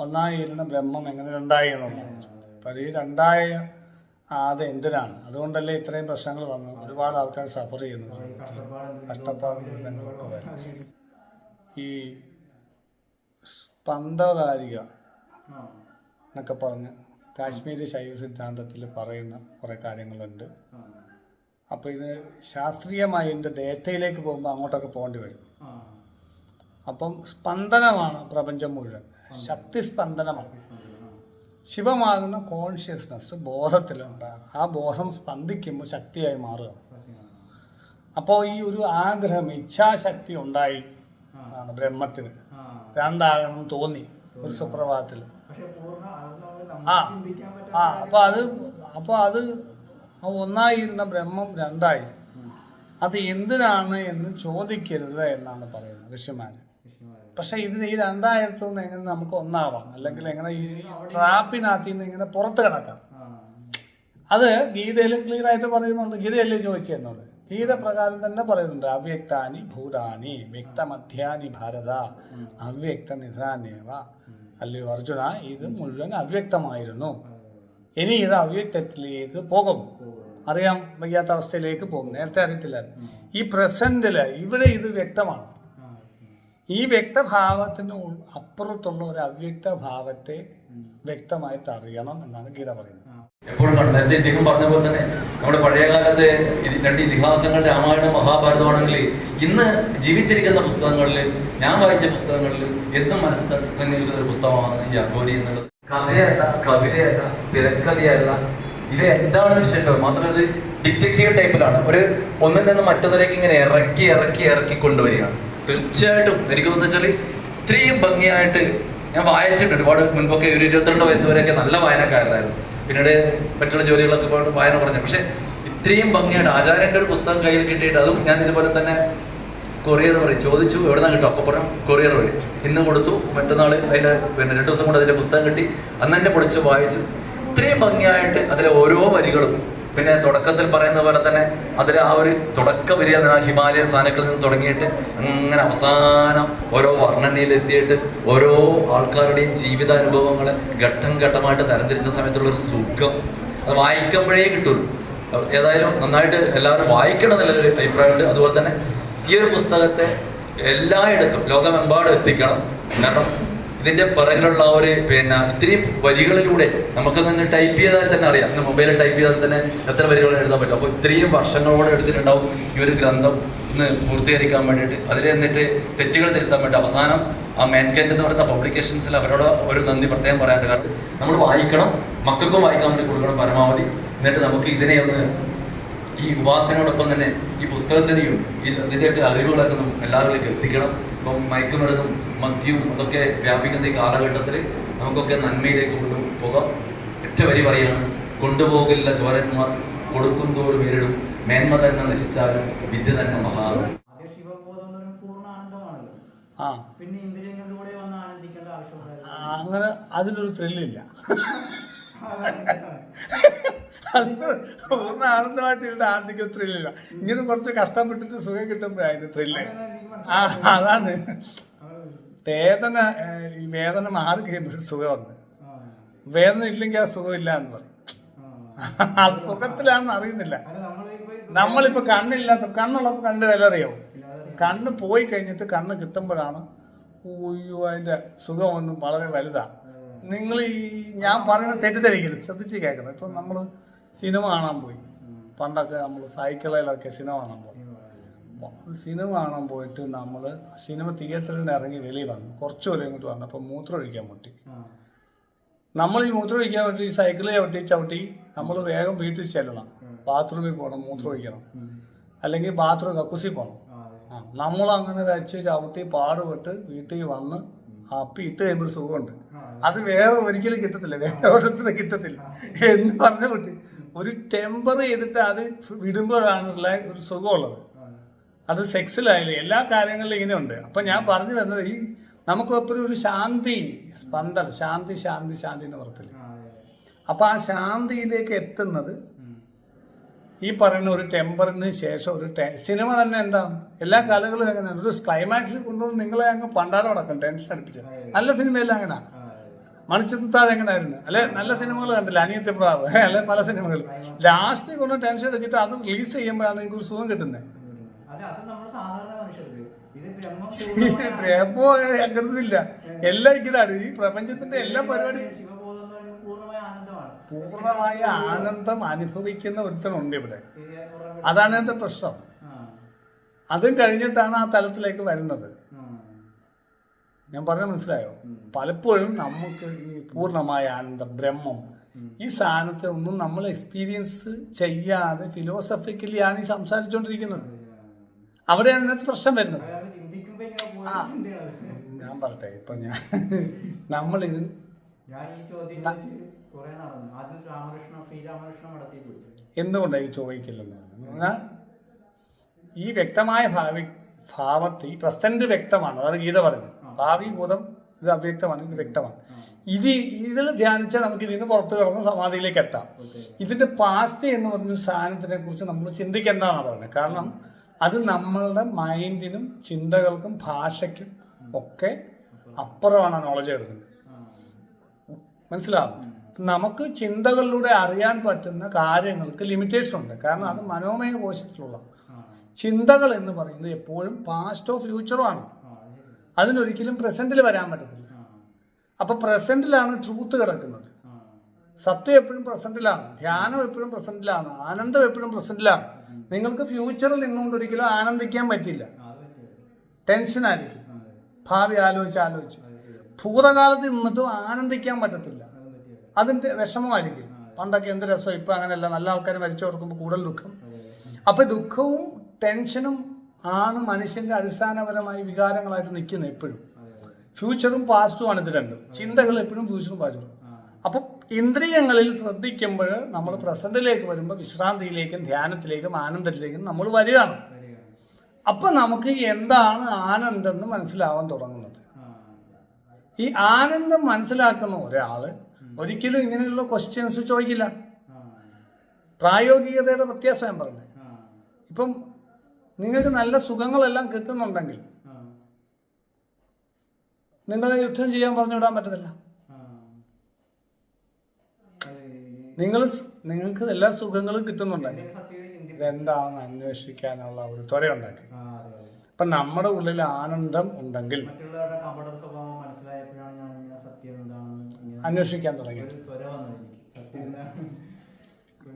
ഒന്നായിരുന്ന ബ്രഹ്മം എങ്ങനെ രണ്ടായി എന്നുള്ളതാണ്. അപ്പം ഈ രണ്ടായ അത് എന്തിനാണ്? അതുകൊണ്ടല്ലേ ഇത്രയും പ്രശ്നങ്ങൾ വന്നു. ഒരുപാട് ആൾക്കാർ സഫർ ചെയ്യുന്നു, കഷ്ടപ്പാടും ദുരിതങ്ങളൊക്കെ വരും. ഈ സ്പന്ദകാരിക എന്നൊക്കെ പറഞ്ഞ് കാശ്മീരി ശൈവ സിദ്ധാന്തത്തിൽ പറയുന്ന കുറേ കാര്യങ്ങളുണ്ട്. അപ്പോൾ ഇത് ശാസ്ത്രീയമായി ഇതിൻ്റെ ഡേറ്റയിലേക്ക് പോകുമ്പോൾ അങ്ങോട്ടൊക്കെ പോകേണ്ടി വരും. അപ്പം സ്പന്ദനമാണ് പ്രപഞ്ചം മുഴുവൻ, ശക്തി സ്പന്ദനമാണ്. ശിവമാകുന്ന കോൺഷ്യസ്നസ് ബോധത്തിലുണ്ടാകും. ആ ബോധം സ്പന്ദിക്കുമ്പോൾ ശക്തിയായി മാറുക. അപ്പോൾ ഈ ഒരു ആഗ്രഹം, ഇച്ഛാശക്തി ഉണ്ടായി ആണ് ബ്രഹ്മത്തിന് രണ്ടാകണം തോന്നി ഒരു സുപ്രഭാതത്തിൽ. അപ്പോൾ അത് ഒന്നായിരുന്ന ബ്രഹ്മം രണ്ടായി. അത് എന്തിനാണ് എന്ന് ചോദിക്കരുത് എന്നാണ് പറയുന്നത് ഋഷിമാർ. പക്ഷെ ഇതിന് ഈ രണ്ടായിരത്തു നിന്ന് എങ്ങനെ നമുക്ക് ഒന്നാവാം, അല്ലെങ്കിൽ എങ്ങനെ ഈ ട്രാപ്പിനകത്ത് നിന്ന് ഇങ്ങനെ പുറത്ത് കിടക്കാം, അത് ഗീതയിൽ ക്ലിയർ ആയിട്ട് പറയുന്നുണ്ട്. ഗീതയല്ലേ ചോദിച്ചു തന്നത്? ഗീത പ്രകാരം തന്നെ പറയുന്നുണ്ട്. അവ്യക്താനി ഭൂതാനി വ്യക്തമധ്യാനി ഭാരത അവ്യക്ത നിധനാന്യവ. അല്ലയോ അർജുന, ഇത് മുഴുവൻ അവ്യക്തമായിരുന്നു, ഇനി ഇത് അവ്യക്തത്തിലേക്ക് പോകും. അറിയാൻ വയ്യാത്ത അവസ്ഥയിലേക്ക് പോകും. നേരത്തെ അറിയത്തില്ല. ഈ പ്രസന്റില് ഇവിടെ ഇത് വ്യക്തമാണ്. ഈ വ്യക്തഭാവത്തിന് അപ്പുറത്തുള്ള ഒരു അവ്യക്ത ഭാവത്തെ വ്യക്തമായിട്ട് അറിയണം എന്നാണ് ഗീത പറയുന്നത്. എപ്പോഴും കണ്ടു. നേരത്തെ ഇദ്ദേഹം പറഞ്ഞ പോലെ തന്നെ നമ്മുടെ പഴയകാലത്തെ രണ്ട് ഇതിഹാസങ്ങൾ രാമായണം മഹാഭാരതമാണെങ്കിൽ ഇന്ന് ജീവിച്ചിരിക്കുന്ന പുസ്തകങ്ങളിൽ, ഞാൻ വായിച്ച പുസ്തകങ്ങളിൽ എന്നും മനസ്സിൽ തങ്ങി നിൽക്കുന്ന ഒരു പുസ്തകമാണ് ഈ അഘോരി എന്നുള്ളത്. കഥയല്ല, കവിതയല്ല, തിരക്കഥയല്ല. ഇത് എന്താണെന്ന് വിഷയം മാത്രമല്ല, ഇത് ഡിറ്റക്റ്റീവ് ടൈപ്പിലാണ്. ഒരു ഒന്നിൽ നിന്ന് മറ്റൊന്നിലേക്ക് ഇങ്ങനെ ഇറക്കി കൊണ്ടുവരികയാണ്. തീർച്ചയായിട്ടും എനിക്ക് തോന്നുന്നു വെച്ചാൽ ഇത്രയും ഭംഗിയായിട്ട് ഞാൻ വായിച്ചിട്ടുണ്ട്. ഒരുപാട് മുൻപൊക്കെ ഒരു 22 വയസ്സ് വരെയൊക്കെ നല്ല വായനക്കാരനായിരുന്നു. പിന്നീട് മറ്റുള്ള ജോലികളൊക്കെ വായന പറഞ്ഞു. പക്ഷെ ഇത്രയും ഭംഗിയായിട്ട് ആചാര്യൻ്റെ ഒരു പുസ്തകം കയ്യിൽ കിട്ടിയിട്ട്, അതും ഞാൻ ഇതുപോലെ തന്നെ കൊറിയർ വഴി ചോദിച്ചു, എവിടെ നിന്നാണ് കിട്ടും? അപ്പോൾ പറഞ്ഞു കൊറിയർ വഴി. ഇന്ന് കൊടുത്തു, മറ്റന്നാൾ അതിൻ്റെ 2 ദിവസം കൊണ്ട് അതിൻ്റെ പുസ്തകം കിട്ടി. അന്ന് തന്നെ പൊളിച്ച് വായിച്ചു. ഇത്രയും ഭംഗിയായിട്ട് അതിലെ ഓരോ വരികളും, പിന്നെ തുടക്കത്തിൽ പറയുന്ന പോലെ തന്നെ അതിൽ ആ ഒരു തുടക്ക വരിക ഹിമാലയൻ സാധനങ്ങളിൽ നിന്ന് തുടങ്ങിയിട്ട് അങ്ങനെ അവസാനം ഓരോ വർണ്ണനയിലെത്തിയിട്ട് ഓരോ ആൾക്കാരുടെയും ജീവിതാനുഭവങ്ങൾ ഘട്ടം ഘട്ടമായിട്ട് തരംതിരിച്ച സമയത്തുള്ളൊരു സുഖം അത് വായിക്കുമ്പോഴേ കിട്ടുള്ളൂ. ഏതായാലും നന്നായിട്ട് എല്ലാവരും വായിക്കണം എന്നുള്ളൊരു അഭിപ്രായമുണ്ട്. അതുപോലെ തന്നെ ഈ ഒരു പുസ്തകത്തെ എല്ലായിടത്തും ലോകമെമ്പാടും എത്തിക്കണം. കാരണം ഇതിന്റെ പിറകിലുള്ള ഒരു ഇത്രയും വരികളിലൂടെ നമുക്കൊന്ന് ടൈപ്പ് ചെയ്താൽ തന്നെ അറിയാം. ഇന്ന് മൊബൈലിൽ ടൈപ്പ് ചെയ്താൽ തന്നെ എത്ര വരികൾ എഴുതാൻ പറ്റും. അപ്പോൾ ഇത്രയും വർഷങ്ങളോടെ എടുത്തിട്ടുണ്ടാവും ഈ ഒരു ഗ്രന്ഥം ഇന്ന് പൂർത്തീകരിക്കാൻ വേണ്ടിയിട്ട്. അതിൽ എന്നിട്ട് തെറ്റുകൾ തിരുത്താൻ വേണ്ടി അവസാനം ആ മാൻകൈൻഡ് എന്ന് പറയുന്ന പബ്ലിക്കേഷൻസിൽ അവരോട് ഒരു നന്ദി പ്രത്യേകം പറയാനുണ്ട്. കാരണം നമ്മൾ വായിക്കണം, മക്കൾക്കും വായിക്കാൻ വേണ്ടി കൊടുക്കണം പരമാവധി. എന്നിട്ട് നമുക്ക് ഇതിനെ ഒന്ന് ഈ ഉപാസനയോടൊപ്പം തന്നെ ഈ പുസ്തകത്തിനെയും ഇതിൻ്റെയൊക്കെ അറിവുകളൊക്കെ എല്ലാവരിലേക്ക് എത്തിക്കണം. ഇപ്പം മയക്കുമരുന്നും മദ്യവും അതൊക്കെ വ്യാപിക്കുന്ന ഈ കാലഘട്ടത്തിൽ നമുക്കൊക്കെ നന്മയിലേക്ക് കൊണ്ടുപോകാം. ഒറ്റ വരി പറയാണ്, കൊണ്ടുപോകില്ല ചോരന്മാർ കൊടുക്കും തോറും നേരിടും, മേന്മ തന്നെ നശിച്ചാലും വിദ്യ തന്നെ മഹാദം. അങ്ങനെ അതിലൊരു ത്രില്ലില്ല. പൂർണ്ണ ആനന്ദമായിട്ട് ആനന്ദിക്കുന്ന ത്രില്ലില്ല. ഇങ്ങനെ കുറച്ച് കഷ്ടപ്പെട്ടിട്ട് സുഖം കിട്ടുമ്പോഴായിരുന്നു ത്രില്ല്. അതാണ് വേദന. ഈ വേദന മാറി കഴിയുമ്പോൾ സുഖമുണ്ട്. വേദന ഇല്ലെങ്കിൽ ആ സുഖമില്ല എന്ന് പറയും. ആ സുഖത്തിലാണെന്ന് അറിയുന്നില്ല. നമ്മളിപ്പോ കണ്ണില്ലാത്ത, കണ്ണുള്ളപ്പോൾ കണ്ട് വില അറിയാവും. കണ്ണ് പോയി കഴിഞ്ഞിട്ട് കണ്ണ് കിട്ടുമ്പോഴാണ് ഓയ്യോ അതിന്റെ സുഖമൊന്നും വളരെ വലുതാണ്. നിങ്ങൾ ഈ ഞാൻ പറയുന്നത് തെറ്റിദ്ധരിക്കരുത്, ശ്രദ്ധിച്ച് കേൾക്കണം. ഇപ്പം നമ്മൾ സിനിമ കാണാൻ പോയി. പണ്ടൊക്കെ നമ്മൾ സൈക്കിളിലൊക്കെ സിനിമ കാണാൻ പോയി. സിനിമ കാണാൻ പോയിട്ട് നമ്മൾ സിനിമ തിയേറ്ററിൽ നിന്ന് ഇറങ്ങി വെളിയിൽ വന്നു. കുറച്ച് പേര് ഇങ്ങോട്ട് വന്നപ്പോൾ മൂത്രം ഒഴിക്കാൻ മുട്ടി. നമ്മൾ ഈ മൂത്രം ഒഴിക്കാൻ വേണ്ടി ഈ സൈക്കിളിൽ ചവിട്ടി നമ്മൾ വേഗം വീട്ടിൽ ചെല്ലണം. ബാത്റൂമിൽ പോകണം, മൂത്രം ഒഴിക്കണം, അല്ലെങ്കിൽ ബാത്റൂം കക്കുസി പോകണം. നമ്മളങ്ങനെ വെച്ച് ചവിട്ടി പാടുപെട്ട് വീട്ടിൽ വന്ന് അപ്പി ഇട്ട് കഴിയുമ്പോൾ സുഖമുണ്ട്. അത് വേറെ ഒരിക്കലും കിട്ടത്തില്ല, വേറെ ഒരിടത്തും കിട്ടത്തില്ല എന്ന് പറഞ്ഞ കുട്ടി ഒരു ടെമ്പർ ചെയ്തിട്ട് അത് വിടുമ്പോഴാണുള്ള ഒരു സുഖമുള്ളത്. അത് സെക്സിലായാലും എല്ലാ കാര്യങ്ങളിലും ഇങ്ങനെ ഉണ്ട്. അപ്പം ഞാൻ പറഞ്ഞു വരുന്നത്, ഈ നമുക്ക് എപ്പോഴും ഒരു ശാന്തി സ്പന്ദനം, ശാന്തി ശാന്തി ശാന്തി എന്ന് പറയത്തില്ല. അപ്പം ആ ശാന്തിയിലേക്ക് എത്തുന്നത് ഈ പറയുന്ന ഒരു ടെമ്പറിന് ശേഷം ഒരു സിനിമ തന്നെ എന്താണ്, എല്ലാ കലകളും എങ്ങനെയാണ് ഒരു ക്ലൈമാക്സ് കൊണ്ടുവന്ന് നിങ്ങളെ അങ്ങ് പണ്ടാരം അടക്കും, ടെൻഷൻ അടുപ്പിച്ച്. നല്ല സിനിമയെല്ലാം അങ്ങനെ മണിച്ചിത്രത്താഴ് എങ്ങനെയായിരുന്നു അല്ലെ? നല്ല സിനിമകൾ കണ്ടില്ല, അനിയത്തിപ്രാവ് അല്ലെ, പല സിനിമകൾ ലാസ്റ്റ് കൊണ്ട് ടെൻഷൻ അടിച്ചിട്ട് അത് റിലീസ് ചെയ്യുമ്പോഴാണ് നിങ്ങൾക്ക് ഒരു സുഖം കിട്ടുന്നത്. ബ്രഹ്മോ അങ്ങനത്തില്ല, എല്ലാം ഇങ്ങനെയാണ്. ഈ പ്രപഞ്ചത്തിന്റെ എല്ലാ പരിപാടിയും പൂർണ്ണമായ ആനന്ദം അനുഭവിക്കുന്ന ഒരുത്തനുണ്ട് ഇവിടെ. അതാണ് എന്റെ പ്രശ്നം. അതും കഴിഞ്ഞിട്ടാണ് ആ തലത്തിലേക്ക് വരുന്നത്. ഞാൻ പറഞ്ഞ മനസ്സിലായോ? പലപ്പോഴും നമുക്ക് ഈ പൂർണ്ണമായ ആനന്ദം, ബ്രഹ്മം, ഈ സാധനത്തെ ഒന്നും നമ്മൾ എക്സ്പീരിയൻസ് ചെയ്യാതെ ഫിലോസഫിക്കലി ആണ് ഈ സംസാരിച്ചുകൊണ്ടിരിക്കുന്നത്. അവിടെയാണ് ഇതിനകത്ത് പ്രശ്നം വരുന്നത്. ഞാൻ പറട്ടെ, ഇപ്പൊ നമ്മളിത് എന്തുകൊണ്ടാണ് ഈ ചോദിക്കില്ലെന്ന് പറഞ്ഞാൽ, ഈ വ്യക്തമായ ഭാവത്തിൽ ഈ പ്രസന്റ് വ്യക്തമാണ്. അതാണ് ഗീത പറഞ്ഞത്. ഭാവി ഭൂതം ഇത് അവ്യക്തമാണ്, ഇത് വ്യക്തമാണ്. ഇതിൽ ധ്യാനിച്ചാൽ നമുക്ക് ഇതിന് പുറത്ത് കിടന്ന് സമാധിയിലേക്ക് എത്താം. ഇതിന്റെ പാസ്റ്റ് എന്ന് പറഞ്ഞ സാധനത്തിനെ കുറിച്ച് നമ്മൾ ചിന്തിക്കേണ്ടതാണ് പറയുന്നത്. കാരണം അത് നമ്മളുടെ മൈൻഡിനും ചിന്തകൾക്കും ഭാഷയ്ക്കും ഒക്കെ അപ്പുറമാണ് നോളജ് എടുക്കുന്നത്. മനസ്സിലാവും? നമുക്ക് ചിന്തകളിലൂടെ അറിയാൻ പറ്റുന്ന കാര്യങ്ങൾക്ക് ലിമിറ്റേഷൻ ഉണ്ട്. കാരണം അത് മനോമയ കോശത്തിലുള്ള ചിന്തകൾ എന്ന് പറയുന്നത് എപ്പോഴും പാസ്റ്റോ ഫ്യൂച്ചറോ ആണ്. അതിനൊരിക്കലും പ്രസന്റിൽ വരാൻ പറ്റത്തില്ല. അപ്പൊ പ്രസന്റിലാണ് ട്രൂത്ത് കിടക്കുന്നത്. സത്യം എപ്പോഴും പ്രസന്റിലാണ്, ധ്യാനം എപ്പോഴും പ്രസന്റിലാണ്, ആനന്ദം എപ്പോഴും പ്രസന്റിലാണ്. നിങ്ങൾക്ക് ഫ്യൂച്ചറിൽ നിന്നുകൊണ്ട് ഒരിക്കലും ആനന്ദിക്കാൻ പറ്റില്ല. ടെൻഷനായിരിക്കും, ഭാവി ആലോചിച്ച്. ഭൂതകാലത്ത് നിന്നിട്ടും ആനന്ദിക്കാൻ പറ്റത്തില്ല, അതിന്റെ വിഷമമായിരിക്കും. പണ്ടൊക്കെ എന്ത് രസം, ഇപ്പൊ അങ്ങനെയല്ല. നല്ല ആൾക്കാർ മരിച്ചു ഓർക്കുമ്പോൾ കൂടുതൽ ദുഃഖം. അപ്പൊ ദുഃഖവും ടെൻഷനും ആണ് മനുഷ്യന്റെ അടിസ്ഥാനപരമായ വികാരങ്ങളായിട്ട് നിൽക്കുന്നത് എപ്പോഴും. ഫ്യൂച്ചറും പാസ്റ്റും ആണ് ഇത് രണ്ടും. ചിന്തകൾ എപ്പോഴും ഫ്യൂച്ചറും പാസ്റ്റും. അപ്പൊ ഇന്ദ്രിയങ്ങളിൽ ശ്രദ്ധിക്കുമ്പോൾ നമ്മൾ പ്രസന്റിലേക്ക് വരുമ്പോൾ വിശ്രാന്തിയിലേക്കും ധ്യാനത്തിലേക്കും ആനന്ദത്തിലേക്കും നമ്മൾ വരികയാണ്. അപ്പൊ നമുക്ക് എന്താണ് ആനന്ദം എന്ന് മനസ്സിലാവാൻ തുടങ്ങുന്നത്. ഈ ആനന്ദം മനസ്സിലാക്കുന്ന ഒരാള് ഒരിക്കലും ഇങ്ങനെയുള്ള ക്വസ്റ്റ്യൻസ് ചോദിക്കില്ല. പ്രായോഗികതയുടെ വ്യത്യാസം ഞാൻ പറഞ്ഞത്. ഇപ്പം നിങ്ങൾക്ക് നല്ല സുഖങ്ങളെല്ലാം കിട്ടുന്നുണ്ടെങ്കിൽ നിങ്ങളെ യുദ്ധം ചെയ്യാൻ പറഞ്ഞു വിടാൻ പറ്റത്തില്ല. നിങ്ങൾക്ക് എല്ലാ സുഖങ്ങളും കിട്ടുന്നുണ്ടെങ്കിൽ ഇതെന്താണെന്ന് അന്വേഷിക്കാനുള്ള ഒരു ത്വരയുണ്ടാക്കി. അപ്പൊ നമ്മുടെ ഉള്ളിൽ ആനന്ദം ഉണ്ടെങ്കിൽ അന്വേഷിക്കാൻ തുടങ്ങി.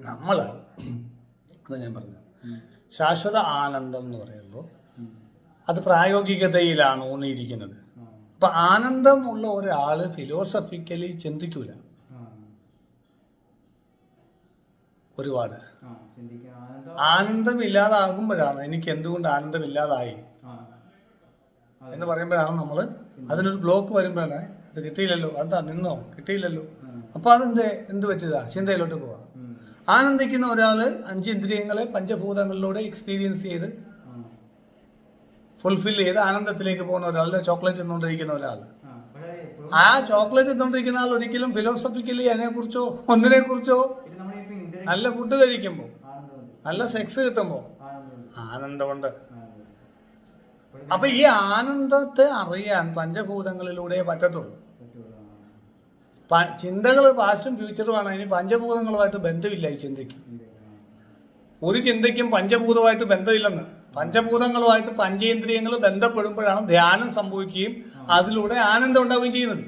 നമ്മള് അത് ഞാൻ പറഞ്ഞു, ശാശ്വത ആനന്ദം എന്ന് പറയുമ്പോൾ അത് പ്രായോഗികതയിലാണ് ഊന്നിയിരിക്കുന്നത്. അപ്പൊ ആനന്ദം ഉള്ള ഒരാള് ഫിലോസഫിക്കലി ചിന്തിക്കൂല. ഒരുപാട് ആനന്ദം ഇല്ലാതാകുമ്പോഴാണ് എനിക്ക് എന്തുകൊണ്ട് ആനന്ദം ഇല്ലാതായി എന്ന് പറയുമ്പോഴാണ് നമ്മൾ അതിനൊരു ബ്ലോക്ക് വരുമ്പോഴാണ് അത് കിട്ടിയില്ലല്ലോ, എന്താ നിന്നോ, കിട്ടിയില്ലല്ലോ. അപ്പൊ എന്ത് പറ്റിയതാ, ചിന്തയിലോട്ട് പോവാം. ആനന്ദിക്കുന്ന ഒരാള് 5 ഇന്ദ്രിയങ്ങളെ പഞ്ചഭൂതങ്ങളിലൂടെ എക്സ്പീരിയൻസ് ചെയ്ത് ഫുൾഫിൽ ചെയ്ത് ആനന്ദത്തിലേക്ക് പോകുന്ന ഒരാളുടെ ചോക്ലേറ്റ് തിന്നുകൊണ്ടിരിക്കുന്ന ഒരാൾ, ആ ചോക്ലേറ്റ് തിന്നുകൊണ്ടിരിക്കുന്ന ആൾ ഒരിക്കലും ഫിലോസഫിക്കലി അതിനെക്കുറിച്ചോ ഒന്നിനെക്കുറിച്ചോ, നല്ല ഫുഡ് കഴിക്കുമ്പോൾ, നല്ല സെക്സ് കിട്ടുമ്പോൾ ആനന്ദമുണ്ട്. അപ്പൊ ഈ ആനന്ദത്തെ അറിയാൻ പഞ്ചഭൂതങ്ങളിലൂടെ പറ്റത്തുള്ളൂ. ചിന്തകൾ പാസ്റ്റും ഫ്യൂച്ചറുമാണ്. അതിന് പഞ്ചഭൂതങ്ങളുമായിട്ട് ബന്ധമില്ല. ഈ ചിന്തയ്ക്ക്, ഒരു ചിന്തയ്ക്കും പഞ്ചഭൂതമായിട്ട് ബന്ധമില്ലെന്ന്. പഞ്ചഭൂതങ്ങളുമായിട്ട് പഞ്ചേന്ദ്രിയങ്ങൾ ബന്ധപ്പെടുമ്പോഴാണ് ധ്യാനം സംഭവിക്കുകയും അതിലൂടെ ആനന്ദം ഉണ്ടാവുകയും ചെയ്യുന്നത്.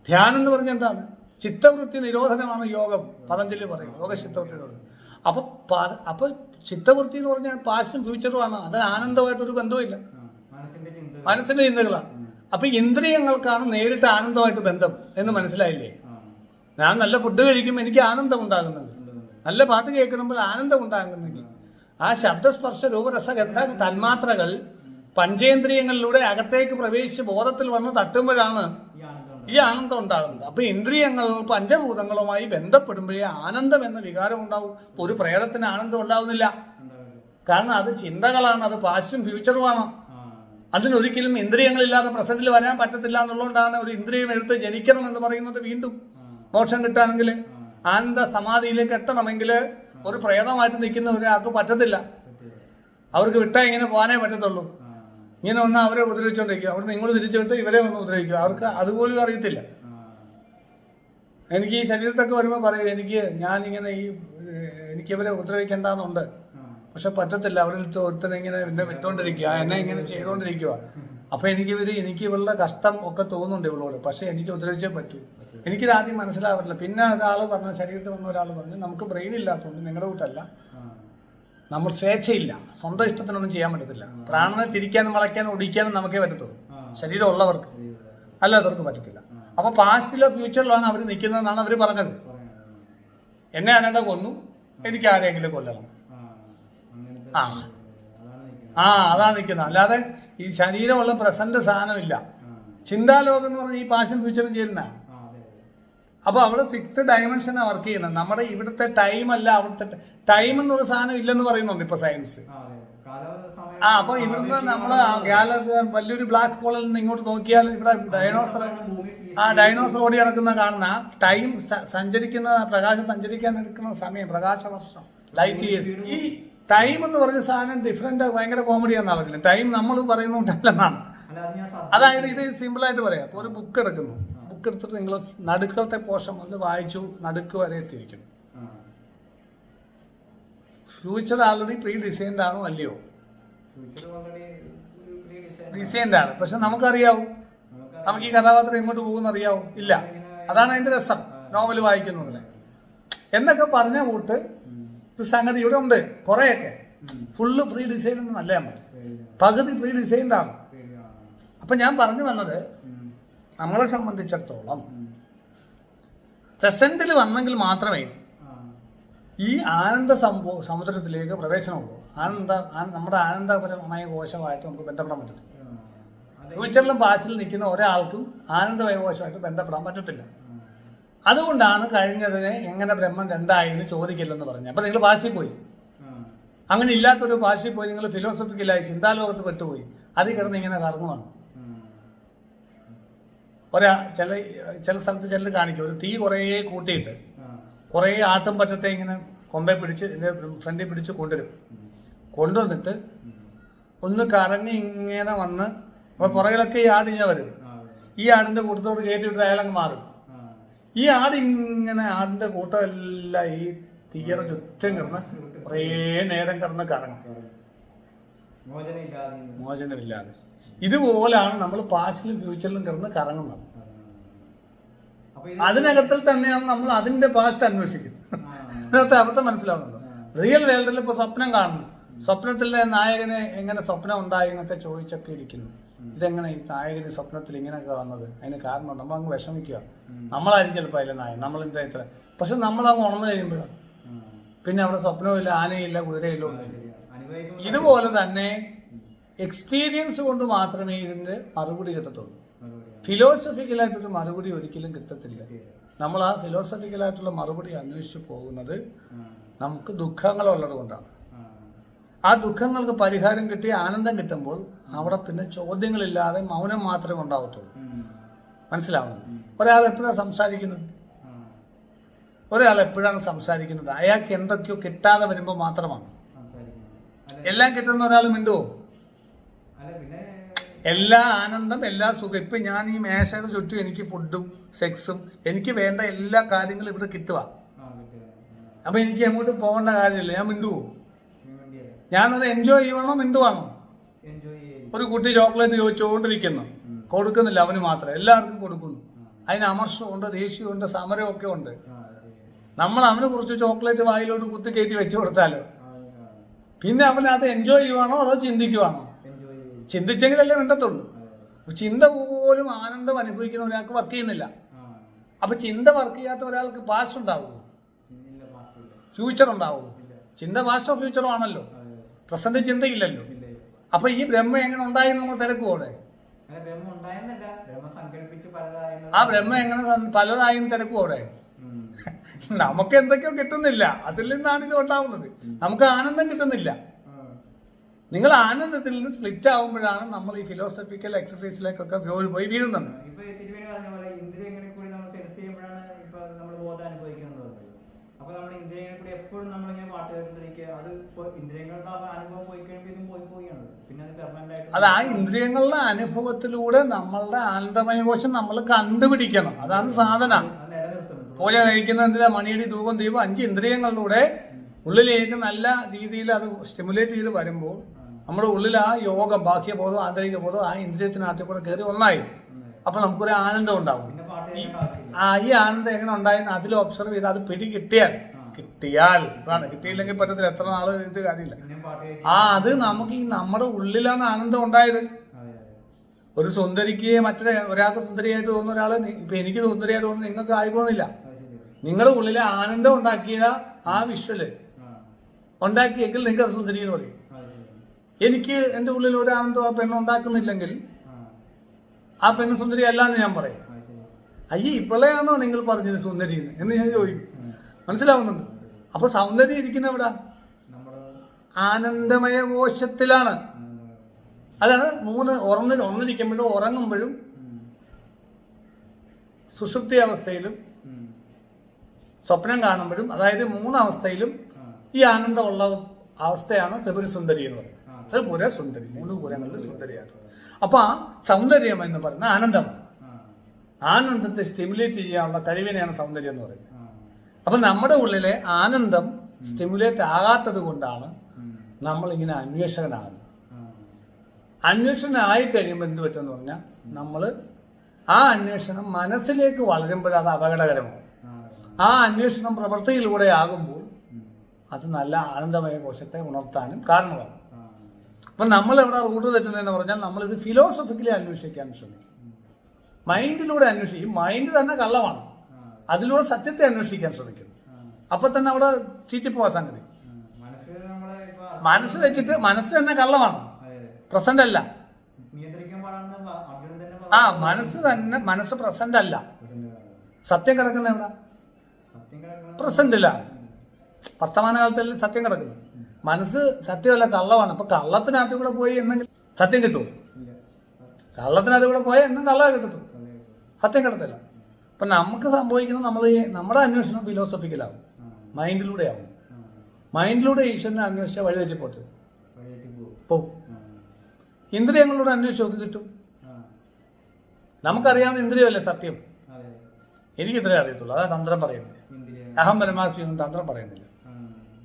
ധ്യാനം എന്ന് പറഞ്ഞാൽ എന്താണ്? ചിത്തവൃത്തി നിരോധനമാണ് യോഗം. പതഞ്ജലി പറയും യോഗചിത്തവൃത്തി നിരോധനം. അപ്പൊ ചിത്തവൃത്തി എന്ന് പറഞ്ഞാൽ പാസ്റ്റും ഫ്യൂച്ചറുമാണ്. അത് ആനന്ദമായിട്ടൊരു ബന്ധമില്ല, മനസ്സിന്റെ ചിന്തകളാണ്. അപ്പൊ ഇന്ദ്രിയങ്ങൾക്കാണ് നേരിട്ട് ആനന്ദമായിട്ട് ബന്ധം എന്ന് മനസ്സിലായില്ലേ? ഞാൻ നല്ല ഫുഡ് കഴിക്കുമ്പോൾ എനിക്ക് ആനന്ദം ഉണ്ടാകുന്നെങ്കിൽ, നല്ല പാട്ട് കേൾക്കുമ്പോൾ ആനന്ദം ഉണ്ടാകുന്നെങ്കിൽ, ആ ശബ്ദസ്പർശ രൂപരസഗന്ധ തന്മാത്രകൾ പഞ്ചേന്ദ്രിയങ്ങളിലൂടെ അകത്തേക്ക് പ്രവേശിച്ച് ബോധത്തിൽ വന്ന് തട്ടുമ്പോഴാണ് ഈ ആനന്ദം ഉണ്ടാകുന്നത്. അപ്പൊ ഇന്ദ്രിയങ്ങൾ പഞ്ചഭൂതങ്ങളുമായി ബന്ധപ്പെടുമ്പോഴേ ആനന്ദം എന്ന വികാരം ഉണ്ടാവും. ഒരു പ്രേതത്തിന് ആനന്ദം ഉണ്ടാവുന്നില്ല. കാരണം അത് ചിന്തകളാണ്, അത് പാസ്റ്റും ഫ്യൂച്ചറുമാണ്. അതിനൊരിക്കലും ഇന്ദ്രിയങ്ങളില്ലാതെ പ്രസന്റിൽ വരാൻ പറ്റത്തില്ല എന്നുള്ളതുകൊണ്ടാണ് ഒരു ഇന്ദ്രിയം എടുത്ത് ജനിക്കണം എന്ന് പറയുന്നത്. വീണ്ടും മോക്ഷം കിട്ടാണെങ്കിൽ, ആനന്ദ സമാധിയിലേക്ക് എത്തണമെങ്കിൽ ഒരു പ്രേതമായിട്ട് നിൽക്കുന്ന ഒരാൾക്ക് പറ്റത്തില്ല. അവർക്ക് വിട്ടാൽ ഇങ്ങനെ പോകാനേ പറ്റത്തുള്ളൂ. ഇങ്ങനെ ഒന്ന് അവരെ ഉപദ്രവിച്ചുകൊണ്ടിരിക്കും. അവിടെ നിങ്ങൾ തിരിച്ചു വിട്ട് ഇവരെ ഒന്ന് ഉപദ്രവിക്കും. അവർക്ക് അതുപോലും അറിയത്തില്ല. എനിക്ക് ഈ ശരീരത്തൊക്കെ വരുമ്പോൾ പറയും ഞാനിങ്ങനെ എനിക്കിവരെ ഉപദ്രവിക്കേണ്ടെന്നുണ്ട്, പക്ഷെ പറ്റത്തില്ല. അവരിൽ ഒരുത്തനെ ഇങ്ങനെ എന്നെ വിട്ടുകൊണ്ടിരിക്കുക, എന്നെ ഇങ്ങനെ ചെയ്തുകൊണ്ടിരിക്കുക. അപ്പൊ എനിക്ക് ഇവളുടെ കഷ്ടം ഒക്കെ തോന്നുന്നുണ്ട് ഇവളോട്, പക്ഷെ എനിക്ക് ഉപദ്രവിച്ചേ പറ്റൂ. എനിക്കിത് ആദ്യം മനസ്സിലാവില്ല. പിന്നെ ഒരാൾ പറഞ്ഞു, ശരീരത്തിൽ വന്ന ഒരാൾ പറഞ്ഞു, നമുക്ക് ബ്രെയിൻ ഇല്ലാത്തതുകൊണ്ട് നിങ്ങളുടെ കൂട്ടല്ല, നമ്മൾ സ്വേച്ഛയില്ല, സ്വന്തം ഇഷ്ടത്തിനൊന്നും ചെയ്യാൻ പറ്റത്തില്ല. പ്രാണനെ തിരിക്കാനും വളയ്ക്കാനും ഒടിക്കാനും നമുക്കേ പറ്റത്തുള്ളൂ, ശരീരം ഉള്ളവർക്ക്, അല്ലാത്തവർക്ക് പറ്റത്തില്ല. അപ്പൊ പാസ്റ്റിലോ ഫ്യൂച്ചറിലാണ് അവർ നിൽക്കുന്നതെന്നാണ് അവർ പറഞ്ഞത്. എന്നെ ആരാണ്ട കൊന്നു, എനിക്ക് ആരെങ്കിലും കൊല്ലണം. അതാ നിൽക്കുന്നത്. അല്ലാതെ ഈ ശരീരമുള്ള പ്രസന്റ് സാധനമില്ല. ചിന്താലോകം എന്ന് പറഞ്ഞാൽ ഈ പാഷൻ ഫ്യൂച്ചറും ചേരുന്ന. അപ്പൊ അവിടെ 6th ഡയമെൻഷനാണ് വർക്ക് ചെയ്യുന്നത്. നമ്മുടെ ഇവിടുത്തെ ടൈം അല്ല, അവിടുത്തെ ടൈം എന്നൊരു സാധനം ഇല്ലെന്ന് പറയുന്നുണ്ട് ഇപ്പൊ സയൻസ്. അപ്പൊ ഇവിടുന്ന് നമ്മള് വലിയൊരു ബ്ലാക്ക് ഹോളിൽ നിന്ന് ഇങ്ങോട്ട് നോക്കിയാൽ ഇവിടെ ഡൈനോസർ ഓടി നടക്കുന്ന കാണുന്ന ടൈം സഞ്ചരിക്കുന്ന, പ്രകാശം സഞ്ചരിക്കാൻ എടുക്കുന്ന സമയം, പ്രകാശവർഷം, ലൈറ്റ് ഇയേഴ്സ്. ഈ ടൈം എന്ന് പറഞ്ഞ സാധനം ഡിഫറെന്റ്, ഭയങ്കര കോമഡിയാന്നാ പറയുന്നത്. ടൈം നമ്മൾ പറയുന്നുണ്ടല്ലെന്നാണ്. അതായത് ഇത് സിമ്പിളായിട്ട് പറയാം. അപ്പോൾ ഒരു ബുക്ക് എടുക്കുന്നു, ബുക്ക് എടുത്തിട്ട് നിങ്ങൾ നടുക്കത്തെ പോർഷൻ മുതൽ വായിച്ചു നടുക്ക് വരെ എത്തിയിരിക്കുന്നു. ഫ്യൂച്ചർ ആൾറെഡി പ്രീ ഡിസൈൻഡ് ആണോ അല്ലയോ? ഡിസൈൻഡ് ആണ്. പക്ഷെ നമുക്കറിയാവും, നമുക്ക് ഈ കഥാപാത്രം എങ്ങോട്ട് പോകുമെന്ന് അറിയാവും ഇല്ല. അതാണ് അതിന്റെ രസം നോവൽ വായിക്കുന്നതിന് എന്നൊക്കെ പറഞ്ഞ കൂട്ട് ഒരു സംഗതി ഇവിടെ ഉണ്ട്. കുറെയൊക്കെ ഫുള്ള് ഫ്രീ ഡിസൈൻ ഒന്നും അല്ല, നമ്മൾ പകുതി ഫ്രീ ഡിസൈൻഡ് ആണ്. അപ്പൊ ഞാൻ പറഞ്ഞു വന്നത്, നമ്മളെ സംബന്ധിച്ചിടത്തോളം പ്രസന്റിൽ വന്നെങ്കിൽ മാത്രമേ ഈ ആനന്ദ സമുദ്രത്തിലേക്ക് പ്രവേശനമുള്ളൂ. നമ്മുടെ ആനന്ദപരമായ കോശമായിട്ട് നമുക്ക് ബന്ധപ്പെടാൻ പറ്റത്തില്ല. ഫ്യൂച്ചറിലും പാസ്റ്റിൽ നിൽക്കുന്ന ഒരാൾക്കും ആനന്ദമയ കോശമായിട്ട് ബന്ധപ്പെടാൻ പറ്റത്തില്ല. അതുകൊണ്ടാണ് കഴിഞ്ഞതിനെ എങ്ങനെ ബ്രഹ്മം രണ്ടായെന്ന് ചോദിക്കില്ലെന്ന് പറഞ്ഞത്. അപ്പൊ നിങ്ങൾ പാസ്റ്റിൽ പോയി, അങ്ങനെ ഇല്ലാത്തൊരു പാസ്റ്റിൽ പോയി നിങ്ങൾ ഫിലോസഫിക്കലായി ചിന്താലോകത്ത് പെട്ടുപോയി, അതിൽ കിടന്ന് ഇങ്ങനെ കറങ്ങുവാണ്. ചില സ്ഥലത്ത് ചിലർ കാണിക്കും, ഒരു തീ കുറേ കൂട്ടിയിട്ട് കുറേ ആട്ടും പറ്റത്തെ ഇങ്ങനെ കൊമ്പെ പിടിച്ച് ഫ്രണ്ടിൽ പിടിച്ച് കൊണ്ടുവന്നിട്ട് ഒന്ന് കറങ്ങി ഇങ്ങനെ വന്ന്, അപ്പൊ പുറകിലൊക്കെ ഈ ആട് ഇങ്ങനെ വരും. ഈ ആടിന്റെ കൂട്ടത്തോട് കയറ്റിവിട്ട് അയാളങ്ങ് മാറും. ഈ ആട് ഇങ്ങനെ ആടിന്റെ കൂട്ടം എല്ലാം ഈ തീയുടെ ചുറ്റും കിടന്ന് കുറേ നേരം കിടന്ന് കറങ്ങും, മോചനമില്ലാതെ. ഇതുപോലാണ് നമ്മൾ പാസ്റ്റിലും ഫ്യൂച്ചറിലും കിടന്ന് കറങ്ങുന്നത്. അതിനകത്തിൽ തന്നെയാണ് നമ്മൾ അതിന്റെ പാസ്റ്റ് അന്വേഷിക്കുന്നത്. അതിനകത്ത് അർത്ഥം മനസ്സിലാവുന്നുണ്ടോ? റിയൽ വേൾഡിൽ ഇപ്പൊ സ്വപ്നം കാണുന്നു, സ്വപ്നത്തിലെ നായകനെ എങ്ങനെ സ്വപ്നം ഉണ്ടായി എന്നൊക്കെ ചോദിച്ചൊക്കെ ഇരിക്കുന്നു. ഇതെങ്ങനെ ഈ നായകന് സ്വപ്നത്തിൽ ഇങ്ങനെയൊക്കെ വന്നത്? അതിന് കാരണം നമ്മൾ അങ്ങ് വിഷമിക്കുക. നമ്മളായിരിക്കും ചിലപ്പോൾ അതിലെ നായകൻ, നമ്മളെന്താ ഇത്ര. പക്ഷെ നമ്മളങ്ങ് ഉണർന്നു കഴിയുമ്പോഴാണ് പിന്നെ അവിടെ സ്വപ്നമില്ല, ആനയില്ല, കുതിരയില്ല, ഒന്നുമില്ല. ഇതുപോലെ തന്നെ എക്സ്പീരിയൻസ് കൊണ്ട് മാത്രമേ ഇതിന്റെ മറുപടി കിട്ടത്തുള്ളൂ. ഫിലോസഫിക്കലായിട്ടൊരു മറുപടി ഒരിക്കലും കിട്ടത്തില്ല. നമ്മൾ ആ ഫിലോസഫിക്കലായിട്ടുള്ള മറുപടി അന്വേഷിച്ച് പോകുന്നത് നമുക്ക് ദുഃഖങ്ങളുള്ളത് കൊണ്ടാണ്. ആ ദുഃഖങ്ങൾക്ക് പരിഹാരം കിട്ടി ആനന്ദം കിട്ടുമ്പോൾ അവിടെ പിന്നെ ചോദ്യങ്ങളില്ലാതെ മൗനം മാത്രമേ ഉണ്ടാവത്തുള്ളൂ. മനസ്സിലാവുന്നു? ഒരാൾ എപ്പോഴാണ് സംസാരിക്കുന്നത്? അയാൾക്ക് എന്തൊക്കെയോ കിട്ടാതെ വരുമ്പോൾ മാത്രമാണ്. എല്ലാം കിട്ടുന്ന ഒരാൾ മിണ്ടുവോ? എല്ലാ ആനന്ദം, എല്ലാ സുഖം. ഇപ്പൊ ഞാൻ ഈ മേശയുടെ ചുറ്റും എനിക്ക് ഫുഡും സെക്സും എനിക്ക് വേണ്ട എല്ലാ കാര്യങ്ങളും ഇവിടെ കിട്ടുക. അപ്പൊ എനിക്ക് എങ്ങോട്ട് പോകേണ്ട കാര്യമില്ല. ഞാൻ മിണ്ടുവോ? ഞാനത് എൻജോയ് ചെയ്യണോ മിണ്ടുവാണോ? ഒരു കുട്ടി ചോക്ലേറ്റ് ചോദിച്ചുകൊണ്ടിരിക്കുന്നു, കൊടുക്കുന്നില്ല, അവന് മാത്രം, എല്ലാവർക്കും കൊടുക്കുന്നു. അതിന് അമർഷമുണ്ട്, ദേഷ്യമുണ്ട്, സമരമൊക്കെ ഉണ്ട്. നമ്മൾ അവന് കുറച്ച് ചോക്ലേറ്റ് വായിലോട്ട് കുത്തി കയറ്റി വെച്ചു കൊടുത്താലോ പിന്നെ അവന് അത് എൻജോയ് ചെയ്യുവാണോ അതോ ചിന്തിക്കുവാണോ? ചിന്തിച്ചെങ്കിലല്ലേ വേണ്ടത്തുള്ളൂ. ചിന്ത പോലും ആനന്ദം അനുഭവിക്കുന്ന ഒരാൾക്ക് വർക്ക് ചെയ്യുന്നില്ല. അപ്പൊ ചിന്ത വർക്ക് ചെയ്യാത്ത ഒരാൾക്ക് പാസ്റ്റ് ഉണ്ടാവുമോ? ഫ്യൂച്ചർ ഉണ്ടാവുമോ? ചിന്ത പാസ്റ്റോ ഫ്യൂച്ചറോ ആണല്ലോ, പ്രസന്റ് ചിന്തയില്ലല്ലോ. അപ്പൊ ഈ ബ്രഹ്മ എങ്ങനെ ഉണ്ടായി നമ്മൾ തിരക്കുവോടെ? ആ ബ്രഹ്മ എങ്ങനെ പലതായും തിരക്കുവോടെ? നമുക്ക് എന്തൊക്കെയോ കിട്ടുന്നില്ല, അതിൽ നിന്നാണ് ഇത് ഉണ്ടാവുന്നത്. നമുക്ക് ആനന്ദം കിട്ടുന്നില്ല. നിങ്ങൾ ആനന്ദത്തിൽ നിന്ന് സ്പ്ലിറ്റ് ആവുമ്പോഴാണ് നമ്മൾ ഈ ഫിലോസഫിക്കൽ എക്സസൈസിലേക്കൊക്കെ പോയി വീഴുന്നത്. അത് ആ ഇന്ദ്രിയങ്ങളുടെ അനുഭവത്തിലൂടെ നമ്മളുടെ ആനന്ദമയ കോശം നമ്മൾ കണ്ടുപിടിക്കണം. അതാണ് സാധന. പൂജ കഴിക്കുന്നതിന്റെ മണിയടി ധൂപം ദീപം 5 ഇന്ദ്രിയങ്ങളിലൂടെ ഉള്ളിലേക്ക് നല്ല രീതിയിൽ അത് സ്റ്റിമുലേറ്റ് ചെയ്ത് വരുമ്പോൾ നമ്മുടെ ഉള്ളിൽ ആ യോഗം ബാഹ്യബോധം ആന്തരിക ബോധം ആ ഇന്ദ്രിയത്തിനകത്ത് കൂടെ കയറി ഒന്നായി. അപ്പൊ നമുക്കൊരു ആനന്ദം ഉണ്ടാവും. ഈ ആനന്ദം എങ്ങനെ ഉണ്ടായെന്ന് അതിൽ ഒബ്സർവ് ചെയ്ത് അത് കിട്ടിയാൽ അതാണ്. കിട്ടിയില്ലെങ്കിൽ പറ്റത്തില്ല, എത്ര നാള് ഇത് കാര്യമില്ല. അത് നമുക്ക് ഈ നമ്മുടെ ഉള്ളിലാണ് ആനന്ദം ഉണ്ടായത്. ഒരു സുന്ദരിക്ക് ഒരാൾക്ക് സുന്ദരിയായിട്ട് തോന്നുന്ന ഒരാള് ഇപ്പൊ എനിക്ക് സുന്ദരിയായിട്ട് തോന്നുന്നു, നിങ്ങൾക്ക് ആയിക്കോന്നില്ല. നിങ്ങളുടെ ഉള്ളിലെ ആനന്ദം ഉണ്ടാക്കിയ ആ വിഷ്വല് ഉണ്ടാക്കിയെങ്കിൽ നിങ്ങൾക്ക് അത് സുന്ദരി എന്ന് പറയും. എനിക്ക് എന്റെ ഉള്ളിൽ ഒരു ആനന്ദം ആ പെണ്ണ് ഉണ്ടാക്കുന്നില്ലെങ്കിൽ ആ പെണ്ണ് സുന്ദരി അല്ല എന്ന് ഞാൻ പറയും. അയ്യേ ഇപ്പോഴെയാണോ നിങ്ങൾ പറഞ്ഞത് സുന്ദരി എന്ന് ഞാൻ ചോദിക്കും. മനസ്സിലാവുന്നുണ്ട്? അപ്പൊ സൗന്ദര്യം ഇരിക്കുന്ന എവിടെ? ആനന്ദമയ കോശത്തിലാണ്. അതാണ് ഒന്നിരിക്കുമ്പോഴും ഉറങ്ങുമ്പോഴും സുഷുപ്തി അവസ്ഥയിലും സ്വപ്നം കാണുമ്പോഴും, അതായത് 3 അവസ്ഥയിലും ഈ ആനന്ദമുള്ള അവസ്ഥയാണ് ത്രിപുര സുന്ദരി എന്ന് പറയുന്നത്. ത്രിപുര സുന്ദരി 3 പുരങ്ങളിൽ സുന്ദരിയാണ്. അപ്പൊ ആ സൗന്ദര്യം എന്ന് പറയുന്ന ആനന്ദമാണ്. ആനന്ദത്തെ സ്റ്റിമുലേറ്റ് ചെയ്യാനുള്ള കഴിവിനെയാണ് സൗന്ദര്യം എന്ന് പറയുന്നത്. അപ്പൊ നമ്മുടെ ഉള്ളിലെ ആനന്ദം സ്റ്റിമുലേറ്റ് ആകാത്തത് കൊണ്ടാണ് നമ്മളിങ്ങനെ അന്വേഷകനാകുന്നത്. അന്വേഷണമായി കഴിയുമ്പോൾ എന്ത് പറ്റുമെന്ന് പറഞ്ഞാൽ നമ്മൾ ആ അന്വേഷണം മനസ്സിലേക്ക് വളരുമ്പോൾ അത് അപകടകരമാവും. ആ അന്വേഷണം പ്രവൃത്തിയിലൂടെ ആകുമ്പോൾ അത് നല്ല ആനന്ദമയ കോശത്തെ ഉണർത്താനും കാരണമാകും. അപ്പൊ നമ്മൾ എവിടെ റൂട്ട് തെറ്റുന്നതെന്ന് പറഞ്ഞാൽ നമ്മളിത് ഫിലോസഫിക്കലി അന്വേഷിക്കാൻ ശ്രമിക്കും. മൈൻഡിലൂടെ അന്വേഷിക്കും. മൈൻഡ് തന്നെ കള്ളമാണ്. അതിലൂടെ സത്യത്തെ അന്വേഷിക്കാൻ ശ്രമിക്കുന്നു. അപ്പൊ തന്നെ അവിടെ ചീറ്റിപ്പോവാ സംഗതി. മനസ്സ് വെച്ചിട്ട് മനസ്സ് തന്നെ കള്ളമാണ്, പ്രസന്റ് അല്ല. മനസ്സ് പ്രസന്റ് അല്ല. സത്യം കിടക്കുന്ന എവിടെ? പ്രസന്റിലാണ്. വർത്തമാനകാലത്തിൽ സത്യം കിടക്കുന്നു. മനസ്സ് സത്യമല്ല, കള്ളമാണ്. അപ്പൊ കള്ളത്തിനകത്ത് കൂടെ പോയി എന്നെങ്കിൽ സത്യം കിട്ടും. കള്ളത്തിനകത്ത് കൂടെ പോയാൽ എന്നും കള്ള കിട്ടത്തു, സത്യം കിടത്തില്ല. അപ്പൊ നമുക്ക് സംഭവിക്കുന്നത് നമ്മുടെ അന്വേഷണം ഫിലോസഫിക്കലാവും, മൈൻഡിലൂടെ ആവും. മൈൻഡിലൂടെ ഈശ്വരനെ അന്വേഷിച്ച വഴി തെറ്റിപ്പോത്ത് പോവും. ഇന്ദ്രിയങ്ങളോട് അന്വേഷിച്ച് നോക്കി കിട്ടും. നമുക്കറിയാവുന്ന ഇന്ദ്രിയമല്ലേ സത്യം. എനിക്ക് ഇത്രേ അറിയത്തുള്ളൂ. അതാ തന്ത്രം പറയുന്നത്. അഹം പരമാവധി ഒന്നും തന്ത്രം പറയുന്നില്ല.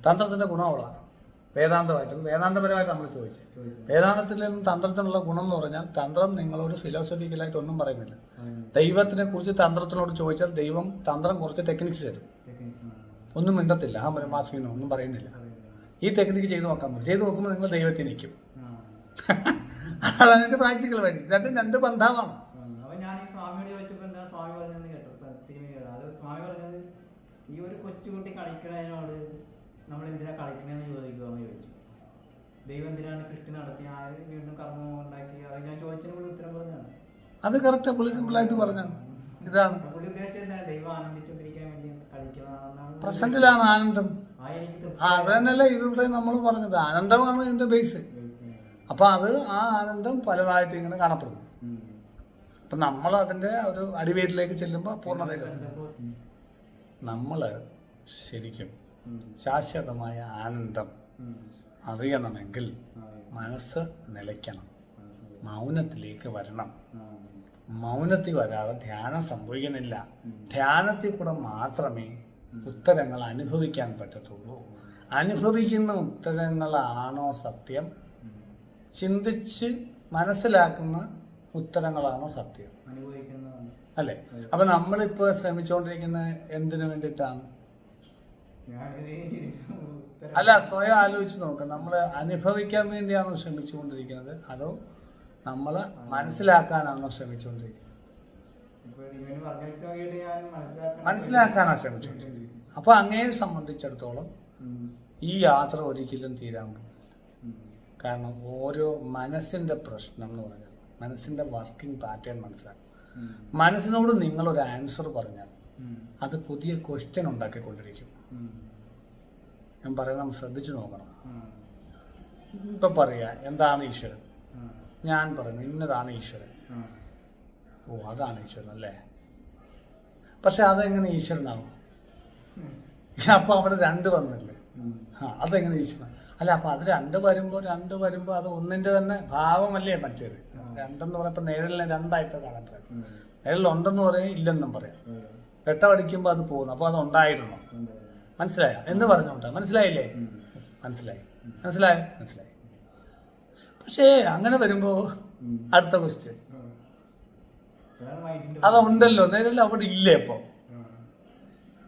തന്ത്രത്തിന്റെ ഗുണമുള്ള വേദാന്തപരമായിട്ട് നമ്മൾ ചോദിച്ചത്. വേദാന്തത്തിൽ നിന്നും തന്ത്രത്തിനുള്ള ഗുണം എന്ന് പറഞ്ഞാൽ തന്ത്രം നിങ്ങളോട് ഫിലോസഫിക്കലായിട്ട് ഒന്നും പറയുന്നില്ല. ദൈവത്തിനെ കുറിച്ച് തന്ത്രത്തിനോട് ചോദിച്ചാൽ ദൈവം തന്ത്രം കുറച്ച് ടെക്നിക്സ് തരും. ഒന്നും മിണ്ടത്തില്ല. അഹം പരമാസ്മിനോ ഒന്നും പറയുന്നില്ല. ഈ ടെക്നിക്ക് ചെയ്ത് നോക്കാൻ പറ്റും. ചെയ്ത് നോക്കുമ്പോൾ നിങ്ങൾ ദൈവത്തിൽ നിൽക്കും. അതാണ് എൻ്റെ പ്രാക്ടിക്കൽ വഴി. രണ്ട് ബന്ധമാണ്. ഈ ഒരു കൊച്ചുകുട്ടി കളിക്കണതിനോട് നമ്മൾ എന്തിനാ കളിക്കണെന്ന് ചോദിക്കുമെന്ന് ചോദിച്ചു. ദൈവം എന്തിനാണ് സൃഷ്ടി നടത്തി വീണ്ടും കർമ്മം ഉണ്ടാക്കി? അത് ഞാൻ ചോദിച്ചതിന് പുള്ളി ഉത്തരം പറഞ്ഞാണ്. അത് കറക്റ്റ്. പുള്ളി സിമ്പിളായിട്ട് പറഞ്ഞാണ്. ഇതാണ് പുള്ളി ഉദ്ദേശിച്ചത് എന്താണ്? ദൈവം ആനന്ദിച്ചുകൊണ്ടിരിക്കാൻ വേണ്ടി കളിക്കുന്നതാണെന്നാണ്. പ്രസന്റിലാണ് ആനന്ദം. അത് തന്നെയല്ലേ ഇതിവിടെ നമ്മൾ പറഞ്ഞത്. ആനന്ദമാണ് ഇതിന്റെ ബേസ്. അപ്പൊ അത് ആ ആനന്ദം പലതായിട്ട് ഇങ്ങനെ കാണപ്പെടുന്നു. അപ്പൊ നമ്മൾ അതിന്റെ ഒരു അടിവേരിലേക്ക് ചെല്ലുമ്പോൾ പൂർണ്ണതയിലാണ്. നമ്മള് ശരിക്കും ശാശ്വതമായ ആനന്ദം അറിയണമെങ്കിൽ മനസ്സ് നിലയ്ക്കണം, മൗനത്തിലേക്ക് വരണം. മൗനത്തിൽ വരാതെ ധ്യാനം സംഭവിക്കുന്നില്ല. ധ്യാനത്തിൽ കൂടെ മാത്രമേ ഉത്തരങ്ങൾ അനുഭവിക്കാൻ പറ്റത്തുള്ളൂ. അനുഭവിക്കുന്ന ഉത്തരങ്ങളാണോ സത്യം? ചിന്തിച്ച് മനസ്സിലാക്കുന്ന ഉത്തരങ്ങളാണോ സത്യം? അല്ലേ? അപ്പൊ നമ്മളിപ്പോ ശ്രമിച്ചുകൊണ്ടിരിക്കുന്ന എന്തിനു വേണ്ടിയിട്ടാണ്? അല്ല, സ്വയം ആലോചിച്ച് നോക്കാം. നമ്മൾ അനുഭവിക്കാൻ വേണ്ടിയാണോ ശ്രമിച്ചുകൊണ്ടിരിക്കുന്നത്, അതോ നമ്മൾ മനസ്സിലാക്കാനാണോ ശ്രമിച്ചുകൊണ്ടിരിക്കുന്നത്? മനസ്സിലാക്കാനാണ് ശ്രമിച്ചുകൊണ്ടിരിക്കുന്നത്. അപ്പൊ അങ്ങയെ സംബന്ധിച്ചിടത്തോളം ഈ യാത്ര ഒരിക്കലും തീരാൻ പോകും. കാരണം ഓരോ മനസ്സിന്റെ പ്രശ്നം എന്ന് പറഞ്ഞാൽ മനസ്സിന്റെ വർക്കിംഗ് പാറ്റേൺ മനസ്സിലാക്കും. മനസ്സിനോട് നിങ്ങളൊരു ആൻസർ പറഞ്ഞാൽ അത് പുതിയ ക്വസ്റ്റ്യൻ ഉണ്ടാക്കിക്കൊണ്ടിരിക്കും. ഞാൻ പറയുന്നത് ശ്രദ്ധിച്ചു നോക്കണം. ഇപ്പൊ പറയാ എന്താണ് ഈശ്വരൻ? ഞാൻ പറയുന്നു ഇന്നതാണ് ഈശ്വരൻ. ഓ, അതാണ് ഈശ്വരൻ അല്ലേ? പക്ഷെ അതെങ്ങനെ ഈശ്വരനാവും? അപ്പൊ അവിടെ 2 വന്നില്ലേ? അതെങ്ങനെ ഈശ്വരൻ? അല്ല, അപ്പൊ അത് 2 വരുമ്പോ അത് ഒന്നിന്റെ തന്നെ ഭാവമല്ലേ മറ്റേത്? 2 എന്ന് പറയുമ്പോ നേരിലെ 2 ആയിട്ട് കാണാൻ പറയാം. നേരിൽ ഉണ്ടെന്ന് പറയാം, ഇല്ലെന്നും പറയാം. വെട്ടമടിക്കുമ്പോൾ അത് പോകുന്നു. അപ്പോൾ അത് ഉണ്ടായിരുന്നു. മനസ്സിലായോ എന്ന് പറഞ്ഞോട്ടെ? മനസ്സിലായില്ലേ? മനസ്സിലായി. പക്ഷേ അങ്ങനെ വരുമ്പോൾ അടുത്ത ക്വസ്റ്റ്യൻ അതുണ്ടല്ലോ, നേരല്ല അവിടെ ഇല്ലേ? അപ്പോൾ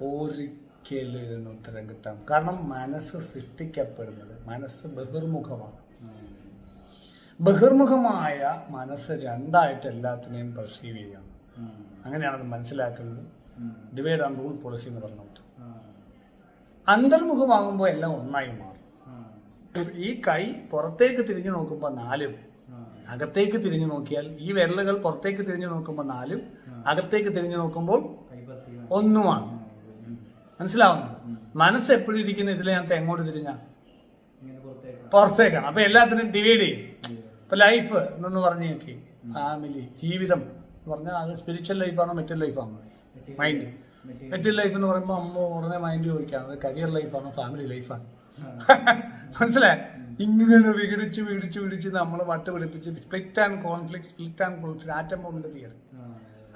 ഒരിക്കലും ഇതിന് ഉത്തരം കിട്ടാം. കാരണം മനസ്സ് സൃഷ്ടിക്കപ്പെടുന്നത്, മനസ്സ് ബഹിർമുഖമാണ്. ബഹിർമുഖമായ മനസ്സ് രണ്ടായിട്ട് എല്ലാത്തിനെയും പെർസീവ് ചെയ്യണം. അങ്ങനെയാണത് മനസ്സിലാക്കുന്നത്. ഡിവൈഡ് ആൻഡ് റൂൾ പോളിസി എന്ന് പറഞ്ഞിട്ട് അന്തർമുഖമാകുമ്പോൾ എല്ലാം ഒന്നായി മാറും. ഈ കൈ പുറത്തേക്ക് തിരിഞ്ഞു നോക്കുമ്പോൾ 4, അകത്തേക്ക് തിരിഞ്ഞു നോക്കിയാൽ ഈ വിരലുകൾ പുറത്തേക്ക് തിരിഞ്ഞു നോക്കുമ്പോൾ 4, അകത്തേക്ക് തിരിഞ്ഞു നോക്കുമ്പോൾ 1 മനസ്സിലാവുന്നു? മനസ്സ് എപ്പോഴും ഇരിക്കുന്ന ഇതിനകത്ത് എങ്ങോട്ട് തിരിഞ്ഞ പുറത്തേക്കാണ്. അപ്പൊ എല്ലാത്തിനും ഡിവൈഡ് ചെയ്യും. ഇപ്പൊ ലൈഫ് എന്നൊന്ന് പറഞ്ഞു നോക്കി, ഫാമിലി, ജീവിതം എന്ന് പറഞ്ഞാൽ അത് സ്പിരിച്വൽ ലൈഫാണോ മെറ്റൽ ലൈഫാണോ? മൈൻഡ്. മെറ്റൽ ലൈഫ് എന്ന് പറയുമ്പോൾ അമ്മ ഉടനെ മൈൻഡ് ചോദിക്കാം, അത് കരിയർ ലൈഫാണോ ഫാമിലി ലൈഫാണ്? മനസ്സിലായി? ഇങ്ങനെ വിടിച്ച് നമ്മൾ വട്ടുപിടിപ്പിച്ച് സ്പ്ലിറ്റ് ആൻഡ് കോൺഫ്ലിക്റ്റ് ആറ്റം ബോംബിന്റെ തിയറി.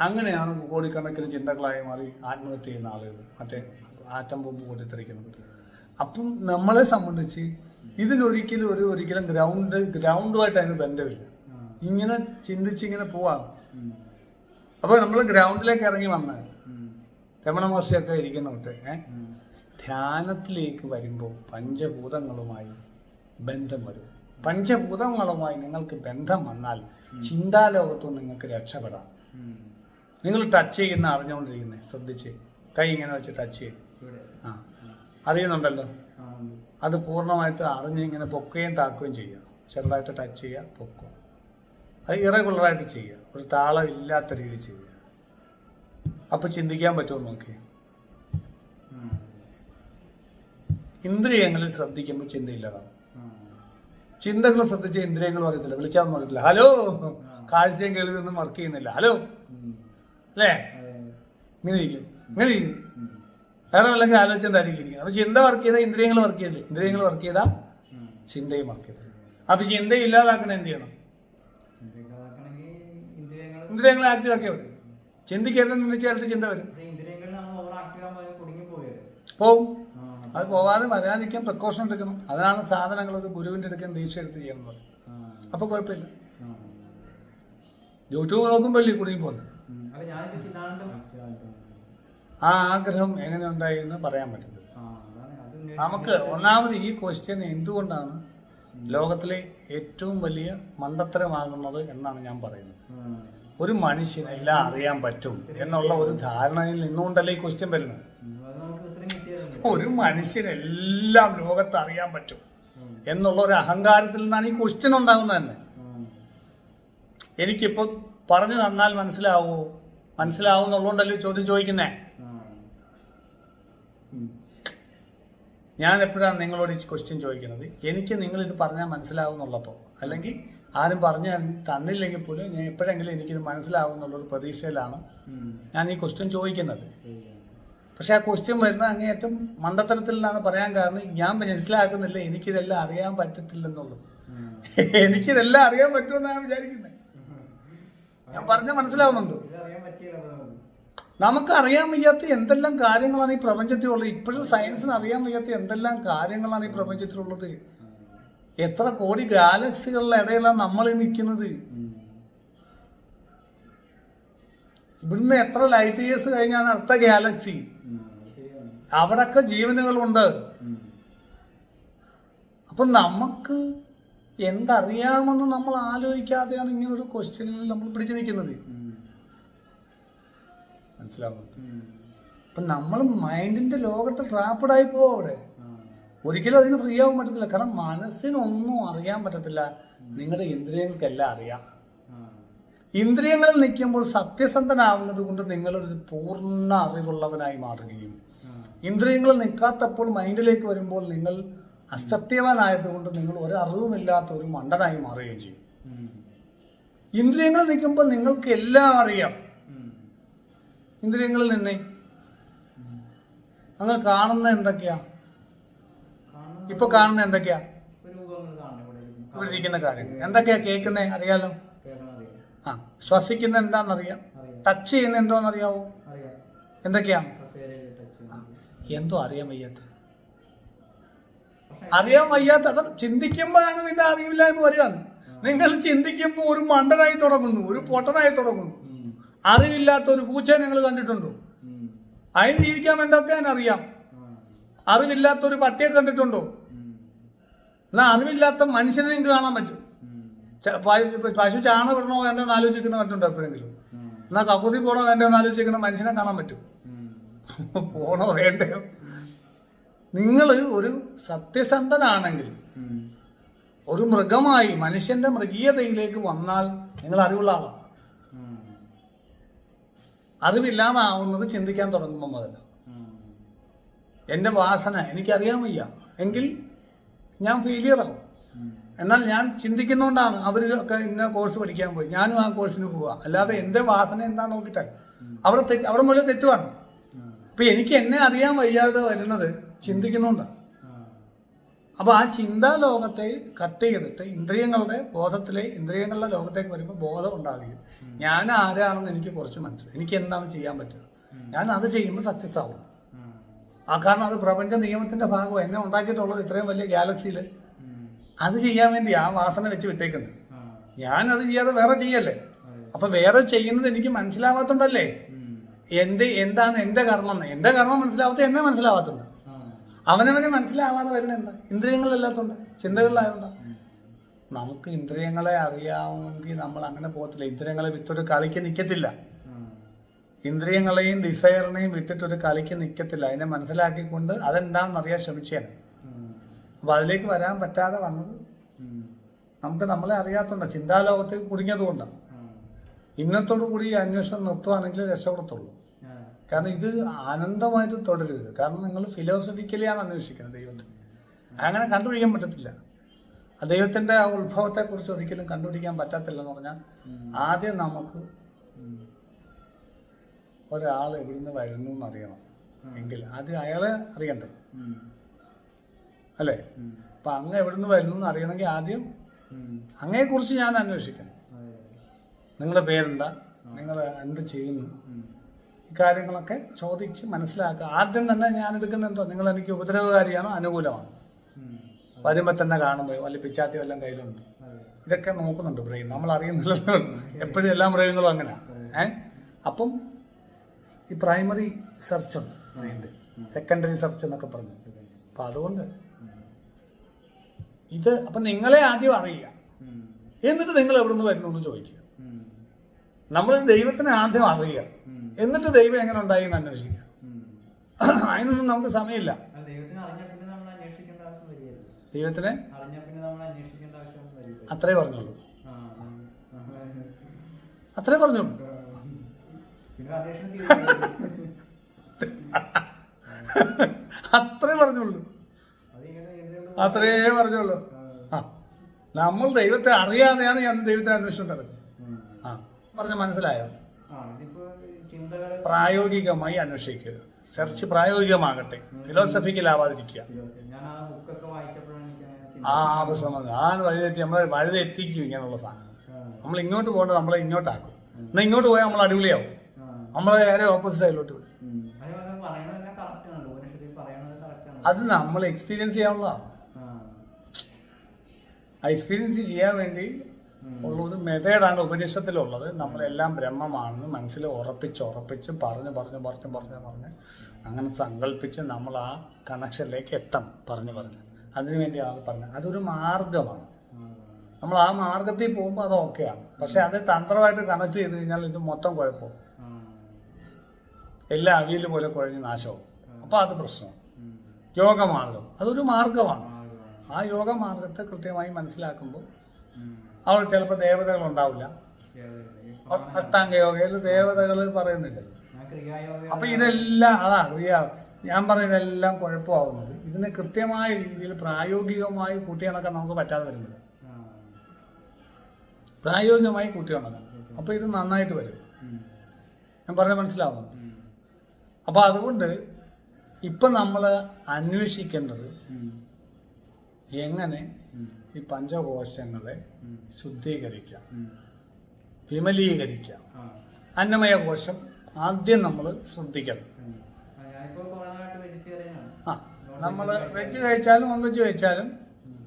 അങ്ങനെയാണ് കോടിക്കണക്കിന് ചിന്തകളായി മാറി ആത്മഹത്യ ചെയ്യുന്ന ആളുകൾ, മറ്റേ ആറ്റം ബോംബ് പൊട്ടിത്തെറിക്കുന്നുണ്ട്. അപ്പം നമ്മളെ സംബന്ധിച്ച് ഇതിനൊരിക്കലും ഗ്രൗണ്ടുമായിട്ട് അതിന് ബന്ധമില്ല. ഇങ്ങനെ ചിന്തിച്ചിങ്ങനെ പോവാം. അപ്പോൾ നമ്മൾ ഗ്രൗണ്ടിലേക്ക് ഇറങ്ങി വന്ന് രമണ മഹർഷിയൊക്കെ ഇരിക്കുന്നോട്ട് ധ്യാനത്തിലേക്ക് വരുമ്പോൾ പഞ്ചഭൂതങ്ങളുമായി ബന്ധം വരും. പഞ്ചഭൂതങ്ങളുമായി നിങ്ങൾക്ക് ബന്ധം വന്നാൽ ചിന്താലോകത്തും നിങ്ങൾക്ക് രക്ഷപ്പെടാം. നിങ്ങൾ ടച്ച് ചെയ്യുന്ന അറിഞ്ഞുകൊണ്ടിരിക്കുന്നത് ശ്രദ്ധിച്ച്, കൈ ഇങ്ങനെ വെച്ച് ടച്ച് ചെയ്യും. അറിയുന്നുണ്ടല്ലോ. അത് പൂർണ്ണമായിട്ട് അറിഞ്ഞ് ഇങ്ങനെ പൊക്കുകയും താക്കുകയും ചെയ്യുക. ചെറുതായിട്ട് ടച്ച് ചെയ്യുക, പൊക്കുക. അത് ഇറഗുലറായിട്ട് ചെയ്യുക, ഒരു താളം ഇല്ലാത്ത രീതിയിൽ ചെയ്യുക. അപ്പോൾ ചിന്തിക്കാൻ പറ്റുമോ നോക്കി? ഇന്ദ്രിയങ്ങളിൽ ശ്രദ്ധിക്കുമ്പോൾ ചിന്തയില്ലാതാവും. ചിന്തകൾ ശ്രദ്ധിച്ച ഇന്ദ്രിയങ്ങൾ അറിയത്തില്ല, വിളിച്ചാൽ അറിയത്തില്ല. ഹലോ, കാഴ്ചയും കേൾവിയൊന്നും വർക്ക് ചെയ്യുന്നില്ല. ഹലോ അല്ലേ? ഇങ്ങനെ ഇരിക്കും. വേറെ അല്ലെങ്കിൽ ആലോചിച്ചായിരിക്കും ഇരിക്കുന്നത്. അപ്പൊ ചിന്ത വർക്ക് ചെയ്താൽ ഇന്ദ്രിയങ്ങൾ വർക്ക് ചെയ്തില്ല, ഇന്ദ്രിയങ്ങൾ വർക്ക് ചെയ്താൽ ചിന്തയും വർക്ക് ചെയ്തില്ല. അപ്പൊ ചിന്ത ഇല്ലാതാക്കണ എന്ത് ചെയ്യണം? ഇന്ദ്രിയങ്ങൾ ആക്റ്റീവ് ആക്കിയാൽ മതി. ചിന്തിക്കരുതെന്ന് വെച്ചാൽ ചിന്ത വരും, പോവും. അത് പോവാതെ വരാതിരിക്കാൻ പ്രിക്കോഷൻ എടുക്കണം. അതിനാണ് സാധനങ്ങൾ ഒരു ഗുരുവിന്റെ അടുക്കാൻ ദീക്ഷ എടുത്ത് ചെയ്യുന്നത്. അപ്പൊ കുഴപ്പമില്ല. യൂട്യൂബ് നോക്കുമ്പോൾ അല്ലേ കുടുങ്ങി പോകുന്നത്. ആ ആഗ്രഹം എങ്ങനെ ഉണ്ടായി എന്ന് പറയാൻ പറ്റുന്നത്. നമുക്ക് ഒന്നാമത് ഈ ക്വസ്റ്റ്യൻ എന്തുകൊണ്ടാണ് ലോകത്തിലെ ഏറ്റവും വലിയ മണ്ടത്തരമാകുന്നത് എന്നാണ് ഞാൻ പറയുന്നത്. ഒരു മനുഷ്യന് എല്ലാം അറിയാൻ പറ്റും എന്നുള്ള ഒരു ധാരണയിൽ നിന്നുകൊണ്ടല്ലേ ഈ ക്വസ്റ്റ്യൻ വരുന്നത്. ഒരു മനുഷ്യനെല്ലാം ലോകത്ത് അറിയാൻ പറ്റും എന്നുള്ള ഒരു അഹങ്കാരത്തിൽ നിന്നാണ് ഈ ക്വസ്റ്റ്യൻ ഉണ്ടാകുന്നത് തന്നെ. എനിക്കിപ്പോൾ പറഞ്ഞു തന്നാൽ മനസ്സിലാവുന്നുള്ളതുകൊണ്ടല്ലേ ചോദ്യം ചോദിക്കുന്നേ. ഞാൻ എപ്പോഴാണ് നിങ്ങളോട് ഈ ക്വസ്റ്റ്യൻ ചോദിക്കുന്നത്? എനിക്ക് നിങ്ങളിത് പറഞ്ഞാൽ മനസ്സിലാവുന്നുള്ളപ്പോൾ, അല്ലെങ്കിൽ ആരും പറഞ്ഞു തന്നില്ലെങ്കിൽ പോലും ഞാൻ എപ്പോഴെങ്കിലും എനിക്കിത് മനസ്സിലാവുന്നുള്ളൊരു പ്രതീക്ഷയിലാണ് ഞാൻ ഈ ക്വസ്റ്റ്യൻ ചോദിക്കുന്നത്. പക്ഷെ ആ ക്വസ്റ്റ്യൻ വരുന്ന അങ്ങേയറ്റം മണ്ടത്തരത്തിൽ നിന്നാണ് പറയാൻ കാരണം ഞാൻ മനസ്സിലാക്കുന്നില്ല എനിക്കിതെല്ലാം അറിയാൻ പറ്റത്തില്ലെന്നുള്ളൂ. എനിക്കിതെല്ലാം അറിയാൻ പറ്റുമെന്നാണ് വിചാരിക്കുന്നത്. ഞാൻ പറഞ്ഞാൽ മനസ്സിലാവുന്നുണ്ടോ? നമുക്ക് അറിയാൻ വയ്യാത്ത എന്തെല്ലാം കാര്യങ്ങളാണ് ഈ പ്രപഞ്ചത്തിലുള്ളത്. ഇപ്പോഴും സയൻസിന് അറിയാൻ വയ്യാത്ത എന്തെല്ലാം കാര്യങ്ങളാണ് ഈ പ്രപഞ്ചത്തിലുള്ളത്. എത്ര കോടി ഗാലക്സികളുടെ ഇടയിലാണ് നമ്മൾ നിൽക്കുന്നത്. ഇവിടുന്ന് എത്ര ലൈറ്റ് ഇയേഴ്സ് കഴിഞ്ഞാണ് അടുത്ത ഗാലക്സി. അവിടൊക്കെ ജീവനുകളുണ്ട്. അപ്പൊ നമുക്ക് എന്തറിയാമെന്ന് നമ്മൾ ആലോചിക്കാതെയാണ് ഇങ്ങനെ ഒരു ക്വസ്റ്റ്യനിൽ നമ്മൾ പിടിച്ചു നിൽക്കുന്നത്. മനസ്സിലാവുന്നുണ്ട്? അപ്പൊ നമ്മൾ മൈൻഡിന്റെ ലോകത്ത് ട്രാപ്പഡായി പോവും. അവിടെ ഒരിക്കലും അതിന് ഫ്രീ ആവാൻ പറ്റത്തില്ല. കാരണം മനസ്സിനൊന്നും അറിയാൻ പറ്റത്തില്ല. നിങ്ങളുടെ ഇന്ദ്രിയങ്ങൾക്കെല്ലാം അറിയാം. ഇന്ദ്രിയങ്ങളിൽ നിൽക്കുമ്പോൾ സത്യസന്ധനാവുന്നത് കൊണ്ട് നിങ്ങളൊരു പൂർണ്ണ അറിവുള്ളവനായി മാറുകയും, ഇന്ദ്രിയങ്ങൾ നിൽക്കാത്തപ്പോൾ മൈൻഡിലേക്ക് വരുമ്പോൾ നിങ്ങൾ അസത്യവാനായതുകൊണ്ട് നിങ്ങൾ ഒരറിവുമില്ലാത്ത ഒരു മണ്ടനായി മാറുകയും ചെയ്യും. ഇന്ദ്രിയങ്ങൾ നിൽക്കുമ്പോൾ നിങ്ങൾക്ക് എല്ലാം അറിയാം. ഇന്ദ്രിയങ്ങളിൽ നിന്നേ അങ്ങ് കാണുന്ന എന്തൊക്കെയാ? ഇപ്പൊ കാണുന്ന എന്തൊക്കെയാ? ഇവിടെ ഇരിക്കുന്ന കാര്യങ്ങൾ എന്തൊക്കെയാ? കേൾക്കുന്നേ അറിയാലോ. ശ്വസിക്കുന്ന എന്താണെന്നറിയാം. ടച്ച് ചെയ്യുന്ന എന്തോന്നറിയാവോ? എന്തൊക്കെയാണ്? കസേരയിൽ ടച്ച് എന്തോ അറിയാൻ വയ്യാത്ത, അറിയാൻ വയ്യാത്ത, അത് ചിന്തിക്കുമ്പോഴാണ് പിന്നെ അറിവില്ലായ്മ വരികയാണ്. നിങ്ങൾ ചിന്തിക്കുമ്പോൾ ഒരു മണ്ടനായി തുടങ്ങുന്നു, ഒരു പൊട്ടനായി തുടങ്ങുന്നു. അറിവില്ലാത്ത ഒരു പൂച്ചയെ നിങ്ങൾ കണ്ടിട്ടുണ്ടോ? അതിന് ജീവിക്കാൻ വേണ്ടൊക്കെ അതിനറിയാം. അറിവില്ലാത്ത ഒരു പട്ടിയെ കണ്ടിട്ടുണ്ടോ? എന്നാൽ അറിവില്ലാത്ത മനുഷ്യനെ നിങ്ങൾക്ക് കാണാൻ പറ്റും. പശു ചാണകം ഇടണോ വേണ്ടോ എന്ന് ആലോചിക്കുന്ന കണ്ടുണ്ടോ എപ്പോഴെങ്കിലും? എന്നാൽ കക്കൂസി പോണോ വേണ്ടോ എന്ന് ആലോചിക്കുന്ന മനുഷ്യനെ കാണാൻ പറ്റും. പോണോ വേണ്ടയോ? നിങ്ങൾ ഒരു സത്യസന്ധനാണെങ്കിൽ ഒരു മൃഗമായി മനുഷ്യന്റെ മൃഗീയതയിലേക്ക് വന്നാൽ നിങ്ങൾ അറിവുള്ള ആളാണ്. അറിവില്ലാതാവുന്നത് ചിന്തിക്കാൻ തുടങ്ങുമ്പോൾ മുതല. എൻ്റെ വാസന എനിക്കറിയാൻ വയ്യ എങ്കിൽ ഞാൻ ഫെയിലിയർ ആവും. എന്നാൽ ഞാൻ ചിന്തിക്കുന്നതുകൊണ്ടാണ് അവരൊക്കെ ഇന്ന കോഴ്സ് പഠിക്കാൻ പോയി, ഞാനും ആ കോഴ്സിന് പോവുക. അല്ലാതെ എൻ്റെ വാസന എന്താ നോക്കിയിട്ടല്ല. അവിടെ മുതൽ തെറ്റുവാണ്. അപ്പൊ എനിക്ക് എന്നെ അറിയാൻ വയ്യാതെ വരുന്നത് ചിന്തിക്കുന്നുണ്ടാണ്. അപ്പൊ ആ ചിന്താ ലോകത്തെ കട്ട് ചെയ്തിട്ട് ഇന്ദ്രിയങ്ങളുടെ ലോകത്തേക്ക് വരുമ്പോൾ ബോധം ഉണ്ടാകുകയും ഞാൻ ആരാണെന്ന് എനിക്ക് കുറച്ച് മനസ്സിലായി. എനിക്ക് എന്താണ് ചെയ്യാൻ പറ്റുക, ഞാൻ അത് ചെയ്യുമ്പോൾ സക്സസ് ആവും. ആ കാരണം അത് പ്രപഞ്ച നിയമത്തിന്റെ ഭാഗം എന്നെ ഉണ്ടാക്കിയിട്ടുള്ളത് ഇത്രയും വലിയ ഗാലക്സിയിൽ അത് ചെയ്യാൻ വേണ്ടി ആ വാസന വെച്ച് വിട്ടേക്കുന്നത്. ഞാൻ അത് ചെയ്യാതെ വേറെ ചെയ്യല്ലേ. അപ്പൊ വേറെ ചെയ്യുന്നത് എനിക്ക് മനസ്സിലാവാത്തോണ്ടല്ലേ എന്താണ് എന്റെ കർമ്മം. എന്റെ കർമ്മം മനസ്സിലാവാത്ത എന്നെ മനസ്സിലാവാത്തുണ്ട്. അവനവനെ മനസ്സിലാവാതെ വരുന്ന എന്താ? ഇന്ദ്രിയങ്ങളില്ലാത്തോണ്ട്, ചിന്തകളിലായോണ്ട. നമുക്ക് ഇന്ദ്രിയങ്ങളെ അറിയാമെങ്കിൽ നമ്മൾ അങ്ങനെ പോകത്തില്ല. ഇന്ദ്രിയങ്ങളെ വിട്ടൊരു കളിക്ക് നിൽക്കത്തില്ല. ഇന്ദ്രിയങ്ങളെയും ഡിസയറിനെയും വിട്ടിട്ടൊരു കളിക്ക് നിൽക്കത്തില്ല. അതിനെ മനസ്സിലാക്കിക്കൊണ്ട് അതെന്താണെന്ന് അറിയാൻ ശ്രമിച്ചാണ്. അപ്പൊ അതിലേക്ക് വരാൻ പറ്റാതെ വന്നത് നമുക്ക് നമ്മളെ അറിയാത്തോണ്ട, ചിന്താലോകത്തേക്ക് കുടുങ്ങിയതുകൊണ്ടാണ്. ഇന്നത്തോടു കൂടി ഈ അന്വേഷണം നിർത്തുവാണെങ്കിൽ രക്ഷപ്പെടത്തുള്ളൂ. കാരണം ഇത് ആനന്ദമായിട്ട് തുടരരുത്. കാരണം നിങ്ങൾ ഫിലോസഫിക്കലിയാണ് അന്വേഷിക്കുന്നത് ദൈവത്തെ. അങ്ങനെ കണ്ടുപിടിക്കാൻ പറ്റത്തില്ല. ആ ദൈവത്തിൻ്റെ ആ ഉത്ഭവത്തെക്കുറിച്ച് ഒരിക്കലും കണ്ടുപിടിക്കാൻ പറ്റത്തില്ലെന്ന് പറഞ്ഞാൽ ആദ്യം നമുക്ക് ഒരാൾ എവിടുന്ന് വരുന്നു എന്നറിയണം. എങ്കിൽ ആദ്യം അയാളെ അറിയണ്ടേ, അല്ലേ? അപ്പം അങ്ങ് എവിടുന്ന് വരുന്നു എന്ന് അറിയണമെങ്കിൽ ആദ്യം അങ്ങയെക്കുറിച്ച് ഞാൻ അന്വേഷിക്കണം. നിങ്ങളുടെ പേരെന്താ, നിങ്ങൾ എന്ത് ചെയ്യുന്നു, ഇക്കാര്യങ്ങളൊക്കെ ചോദിച്ച് മനസ്സിലാക്കുക. ആദ്യം തന്നെ ഞാൻ എടുക്കുന്ന എന്തോ, നിങ്ങൾ എനിക്ക് ഉപദ്രവകാരിയാണോ അനുകൂലമാണോ? വരുമ്പോൾ തന്നെ കാണുമ്പോൾ വല്ല പിച്ചാത്തി വല്ലതും കയ്യിലുണ്ട്, ഇതൊക്കെ നോക്കുന്നുണ്ട് ബ്രെയിൻ. നമ്മൾ അറിയുന്നില്ലല്ലോ, എപ്പോഴും എല്ലാ മൃഗങ്ങളും അങ്ങനെയാണ്. അപ്പം ഈ പ്രൈമറി സെർച്ച് ഉണ്ട് ബ്രെയിൻ്റെ, സെക്കൻഡറി സെർച്ച് എന്നൊക്കെ പറഞ്ഞു. അപ്പം അതുകൊണ്ട് ഇത് അപ്പം നിങ്ങളെ ആദ്യം അറിയുക, എന്നിട്ട് നിങ്ങൾ എവിടെ നിന്ന് വരുന്നു എന്ന് ചോദിക്കുക. നമ്മൾ ദൈവത്തിനെ ആദ്യം അറിയുക, എന്നിട്ട് ദൈവം എങ്ങനെ ഉണ്ടായി എന്ന് അന്വേഷിക്കുക. അതിനൊന്നും നമുക്ക് സമയമില്ല. ദൈവത്തിനെ അത്രേ പറഞ്ഞുള്ളൂ, അത്രേ പറഞ്ഞുള്ളൂ. അത്രേ പറഞ്ഞുള്ളൂ, അത്രേ പറഞ്ഞുള്ളൂ. ആ, നമ്മൾ ദൈവത്തെ അറിയാതെയാണ് ഞാൻ ദൈവത്തെ അന്വേഷണം നടക്കുന്നത്. ആ പറഞ്ഞ മനസ്സിലായോ? പ്രായോഗികമായി അന്വേഷിക്കുക. സെർച്ച് പ്രായോഗികമാകട്ടെ, ഫിലോസഫിക്കലാവാതിരിക്കുക. ആ പ്രശ്നം ഞാൻ വഴിതെറ്റി, നമ്മളെ വഴിതെറ്റിക്കും ഇങ്ങനെയുള്ള സാധനം. നമ്മൾ ഇങ്ങോട്ട് പോകേണ്ടത് നമ്മളെ ഇങ്ങോട്ടാക്കും. എന്നാൽ ഇങ്ങോട്ട് പോയാൽ നമ്മൾ അടിപൊളിയാവും, നമ്മളെ നേരെ ഓപ്പോസിറ്റ് സൈഡിലോട്ട് വരും. അത് നമ്മൾ എക്സ്പീരിയൻസ് ചെയ്യാവുന്നതാണ്. ആ എക്സ്പീരിയൻസ് ചെയ്യാൻ വേണ്ടി ഉള്ള ഒരു മെത്തേഡാണ് ഉപനിഷത്തിലുള്ളത്. നമ്മളെല്ലാം ബ്രഹ്മമാണെന്ന് മനസ്സിൽ ഉറപ്പിച്ച് പറഞ്ഞ് അങ്ങനെ സങ്കല്പിച്ച് നമ്മൾ ആ കണക്ഷനിലേക്ക് എത്തണം. പറഞ്ഞ് അതിനുവേണ്ടിയാണ് പറഞ്ഞത്. അതൊരു മാർഗമാണ്. നമ്മൾ ആ മാർഗത്തിൽ പോകുമ്പോൾ അത് ഓക്കെയാണ്. പക്ഷെ അത് തന്ത്രമായിട്ട് കണക്ട് ചെയ്ത് കഴിഞ്ഞാൽ ഇത് മൊത്തം കുഴപ്പവും, എല്ലാം അവിയൽ പോലെ കുഴഞ്ഞ് നാശവും. അപ്പോൾ അത് പ്രശ്നം. യോഗമാർഗം അതൊരു മാർഗമാണ്. ആ യോഗമാർഗത്തെ കൃത്യമായി മനസ്സിലാക്കുമ്പോൾ അവിടെ ചിലപ്പോൾ ദേവതകൾ ഉണ്ടാവില്ല. അഷ്ടാംഗ യോഗയിൽ ദേവതകൾ പറയുന്നില്ല. അപ്പൊ ഇതെല്ലാം ഞാൻ പറയുന്നതെല്ലാം കുഴപ്പമാവുന്നത് ഇതിനെ കൃത്യമായ രീതിയിൽ പ്രായോഗികമായി കൂട്ടിയിണക്കാൻ നമുക്ക് പറ്റാതെ വരുന്നത്. പ്രായോഗികമായി കൂട്ടിയിണക്കാം. അപ്പൊ ഇത് നന്നായിട്ട് വരും. ഞാൻ പറഞ്ഞ മനസ്സിലാവുന്നു. അപ്പൊ അതുകൊണ്ട് ഇപ്പൊ നമ്മൾ അന്വേഷിക്കേണ്ടത് എങ്ങനെ ഈ പഞ്ചകോശങ്ങളെ ശുദ്ധീകരിക്കാം, വിമലീകരിക്കാം. അന്നമയ കോശം ആദ്യം നമ്മൾ ശ്രദ്ധിക്കണം. ഞാനിപ്പോ കുറെ നാളായിട്ട് വെജിറ്റേറിയൻ ആണ്. ആ നമ്മൾ വെജ് കഴിച്ചാലും നോൺ വെജ് കഴിച്ചാലും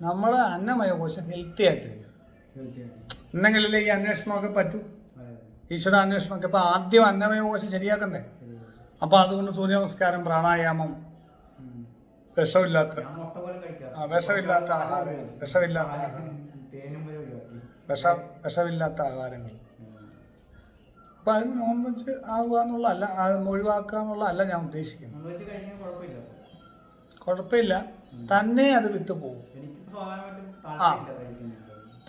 നമ്മൾ അന്നമയ കോശം ഹെൽത്തി ആയിട്ടിരിക്കും. എന്നെങ്കിലല്ലേ ഈ അന്വേഷണമൊക്കെ പറ്റൂ, ഈശ്വര അന്വേഷണമൊക്കെ. അപ്പോൾ ആദ്യം അന്നമയ കോശം ശരിയാക്കണ്ടേ? അപ്പോൾ അതുകൊണ്ട് സൂര്യനമസ്കാരം, പ്രാണായാമം, വിഷമില്ലാത്ത വിഷമില്ലാത്ത ആഹാരങ്ങൾ, വിഷമില്ലാത്ത ആഹാരങ്ങൾ. അപ്പം അത് നോൺ വെജ് ആവുക എന്നുള്ളതല്ല, ഒഴിവാക്കുക എന്നുള്ളതല്ല ഞാൻ ഉദ്ദേശിക്കുന്നത്. കുഴപ്പമില്ല, തന്നെ അത് വിട്ടുപോകും. ആ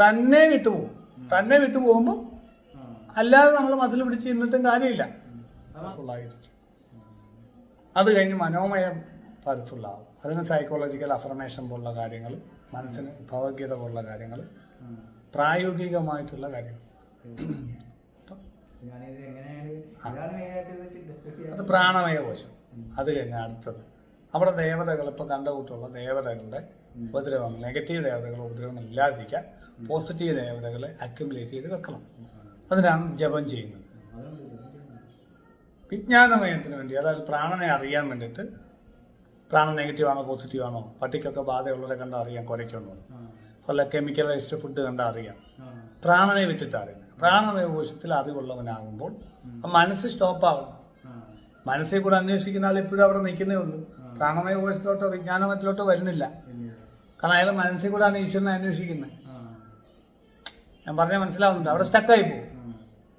തന്നെ വിട്ടുപോകും. തന്നെ വിട്ടുപോകുമ്പോൾ അല്ലാതെ നമ്മൾ മസിൽ പിടിച്ച് ഇരുന്നിട്ടും കാര്യമില്ല. ഫുള്ളായിരിക്കും. അത് കഴിഞ്ഞ് മനോമയം പവർഫുള്ളാവും. അതിന് സൈക്കോളജിക്കൽ അഫർമേഷൻ പോലുള്ള കാര്യങ്ങൾ, മനസ്സിന് ഭഗവത്ഗീത പോലുള്ള കാര്യങ്ങൾ, പ്രായോഗികമായിട്ടുള്ള കാര്യങ്ങൾ. അത് പ്രാണമയ കോശം. അത് കഴിഞ്ഞ് അടുത്തത് അവിടെ ദേവതകൾ, ഇപ്പോൾ കണ്ട കൂട്ടുള്ള ദേവതകളുടെ ഉപദ്രവങ്ങൾ, നെഗറ്റീവ് ദേവതകളുടെ ഉപദ്രവങ്ങൾ ഇല്ലാതിരിക്കാൻ പോസിറ്റീവ് ദേവതകളെ അക്യുമുലേറ്റ് ചെയ്ത് വെക്കണം. അതിനാണ് ജപം ചെയ്യുന്നത്. വിജ്ഞാനമയത്തിന് വേണ്ടി, അതായത് പ്രാണനെ അറിയാൻ വേണ്ടിയിട്ട്, പ്രാണൻ നെഗറ്റീവ് ആണോ പോസിറ്റീവ് ആണോ, പട്ടിക്കൊക്കെ ബാധയുള്ളവരെ കണ്ടാൽ അറിയാം കുരയ്ക്കുണ്ടോ, വല്ല കെമിക്കലൈസ്ഡ് ഫുഡ് കണ്ടാൽ അറിയാം. പ്രാണനെ വിട്ടിട്ട് അറിയാം. പ്രാണമയ കോശത്തിൽ അറിവുള്ളവനാകുമ്പോൾ മനസ്സ് സ്റ്റോപ്പാവണം. മനസ്സിൽ കൂടെ അന്വേഷിക്കുന്ന ആൾ എപ്പോഴും അവിടെ നിൽക്കുന്നേ ഉള്ളൂ. പ്രാണമയ കോശത്തിലോട്ടോ വിജ്ഞാനമയത്തിലോട്ടോ വരുന്നില്ല. കാരണം അയാൾ മനസ്സിൽ കൂടെയാണ് ഈശ്വരനെ അന്വേഷിക്കുന്നത്. ഞാൻ പറഞ്ഞാൽ മനസ്സിലാവുന്നുണ്ട്. അവിടെ സ്റ്റക്കായി പോകും.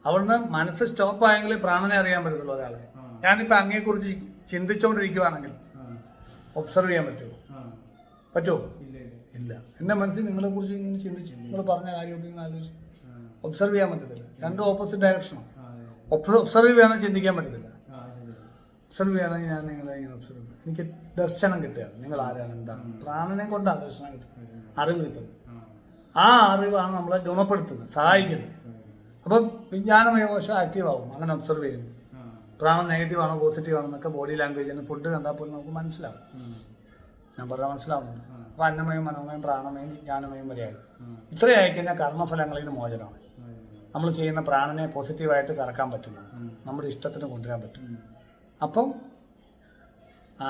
അവിടുന്ന് മനസ്സ് സ്റ്റോപ്പായെങ്കിൽ പ്രാണനെ അറിയാൻ പറ്റത്തുള്ളൂ ഒരാളെ. ഞാനിപ്പോൾ അങ്ങയെക്കുറിച്ച് ചിന്തിച്ചുകൊണ്ടിരിക്കുവാണെങ്കിൽ ഒബ്സർവ് ചെയ്യാൻ പറ്റുമോ? പറ്റുമോ? ഇല്ല. എൻ്റെ മനസ്സിൽ നിങ്ങളെക്കുറിച്ച് ഇങ്ങനെ ചിന്തിച്ചു, നിങ്ങൾ പറഞ്ഞ കാര്യമൊക്കെ ഇങ്ങനെ ആലോചിച്ച് ഒബ്സർവ് ചെയ്യാൻ പറ്റത്തില്ല. രണ്ടും ഓപ്പോസിറ്റ് ഡയറക്ഷനാണ്. ഒബ്സർവ് ചെയ്യാനോ ചിന്തിക്കാൻ പറ്റത്തില്ല. ഒബ്സർവ് ചെയ്യുകയാണെങ്കിൽ ഞാൻ നിങ്ങളെ ഇങ്ങനെ ഒബ്സർവ് ചെയ്യും. എനിക്ക് ദർശനം കിട്ടുകയാണ്. നിങ്ങൾ ആരാണ്, എന്താണ്. പ്രാണനെ കൊണ്ടാണ് ദർശനം കിട്ടുന്നത്, അറിവ് കിട്ടുന്നത്. ആ അറിവാണ് നമ്മളെ ഗുണപ്പെടുത്തുന്നത്, സഹായിക്കുന്നത്. അപ്പം വിജ്ഞാനമയ കോശം ആക്റ്റീവ് ആവും അങ്ങനെ ഒബ്സർവ് ചെയ്യുന്നു. പ്രാണം നെഗറ്റീവ് ആണോ പോസിറ്റീവ് ആണോ എന്നൊക്കെ ബോഡി ലാംഗ്വേജിന് ഫുഡ് കണ്ടാൽ പോലും നമുക്ക് മനസ്സിലാവും. ഞാൻ പറഞ്ഞാൽ മനസ്സിലാവുന്നുണ്ട്. അപ്പോൾ അന്നമയം, മനോമയം, പ്രാണമയം, വിജ്ഞാനമയം വരെയായി. ഇത്രയായി കഴിഞ്ഞാൽ കർമ്മഫലങ്ങളിൽ നിന്ന് മോചനമാണ്. നമ്മൾ ചെയ്യുന്ന പ്രാണനെ പോസിറ്റീവായിട്ട് കറക്കാൻ പറ്റുന്നു, നമ്മുടെ ഇഷ്ടത്തിന് കൊണ്ടുവരാൻ പറ്റും. അപ്പം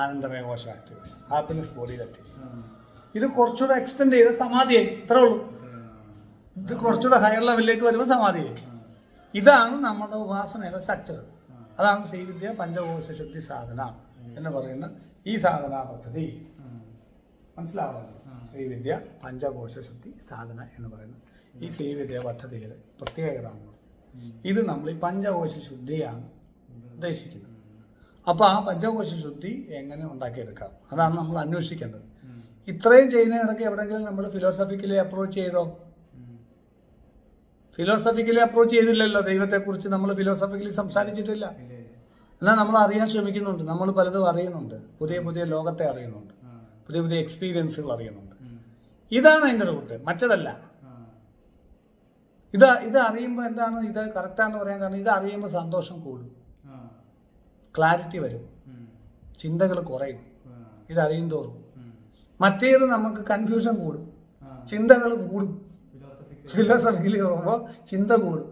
ആനന്ദമയ കോശം ആക്റ്റീവ്, ഹാപ്പിനെസ് ബോഡിയിലെത്തി. ഇത് കുറച്ചുകൂടെ എക്സ്റ്റെൻഡ് ചെയ്ത് സമാധിയായി. ഇത്രേ ഉള്ളൂ. ഇത് കുറച്ചുകൂടെ ഹയർ ലെവലിലേക്ക് വരുമ്പോൾ സമാധിയായി. ഇതാണ് നമ്മുടെ ഉപാസനയുടെ സ്ട്രക്ചർ. അതാണ് ശ്രീവിദ്യ പഞ്ചകോശ ശുദ്ധി സാധന എന്ന് പറയുന്ന ഈ സാധനാ പദ്ധതി. മനസ്സിലാവുന്നത്? ശ്രീവിദ്യ പഞ്ചകോശ ശുദ്ധി സാധന എന്ന് പറയുന്ന ഈ ശ്രീവിദ്യ പദ്ധതിയുടെ പ്രത്യേകത. ഇത് നമ്മൾ ഈ പഞ്ചകോശ ശുദ്ധിയാണ് ഉദ്ദേശിക്കുന്നത്. അപ്പോൾ ആ പഞ്ചകോശ ശുദ്ധി എങ്ങനെ ഉണ്ടാക്കിയെടുക്കാം, അതാണ് നമ്മൾ അന്വേഷിക്കേണ്ടത്. ഇത്രയും ചെയ്യുന്നതിനിടയ്ക്ക് എവിടെയെങ്കിലും നമ്മൾ ഫിലോസഫിക്കലി അപ്രോച്ച് ചെയ്തോ? ഫിലോസഫിക്കലി അപ്രോച്ച് ചെയ്തില്ലല്ലോ. ദൈവത്തെക്കുറിച്ച് നമ്മൾ ഫിലോസഫിക്കലി സംസാരിച്ചിട്ടില്ല. എന്നാൽ നമ്മൾ അറിയാൻ ശ്രമിക്കുന്നുണ്ട്. നമ്മൾ പലതും അറിയുന്നുണ്ട്. പുതിയ പുതിയ ലോകത്തെ അറിയുന്നുണ്ട്. പുതിയ പുതിയ എക്സ്പീരിയൻസുകൾ അറിയുന്നുണ്ട്. ഇതാണ് അതിൻ്റെ റൂട്ട്, മറ്റതല്ല. ഇത് അറിയുമ്പോൾ എന്താണ്, ഇത് കറക്റ്റാണെന്ന് പറയാൻ കാരണം ഇത് അറിയുമ്പോൾ സന്തോഷം കൂടും, ക്ലാരിറ്റി വരും, ചിന്തകൾ കുറയും. ഇത് അറിയും തോറും. മറ്റേത് നമുക്ക് കൺഫ്യൂഷൻ കൂടും, ചിന്തകൾ കൂടും. ഫിലോസഫിക്കലി പോകുമ്പോൾ ചിന്ത കൂടും,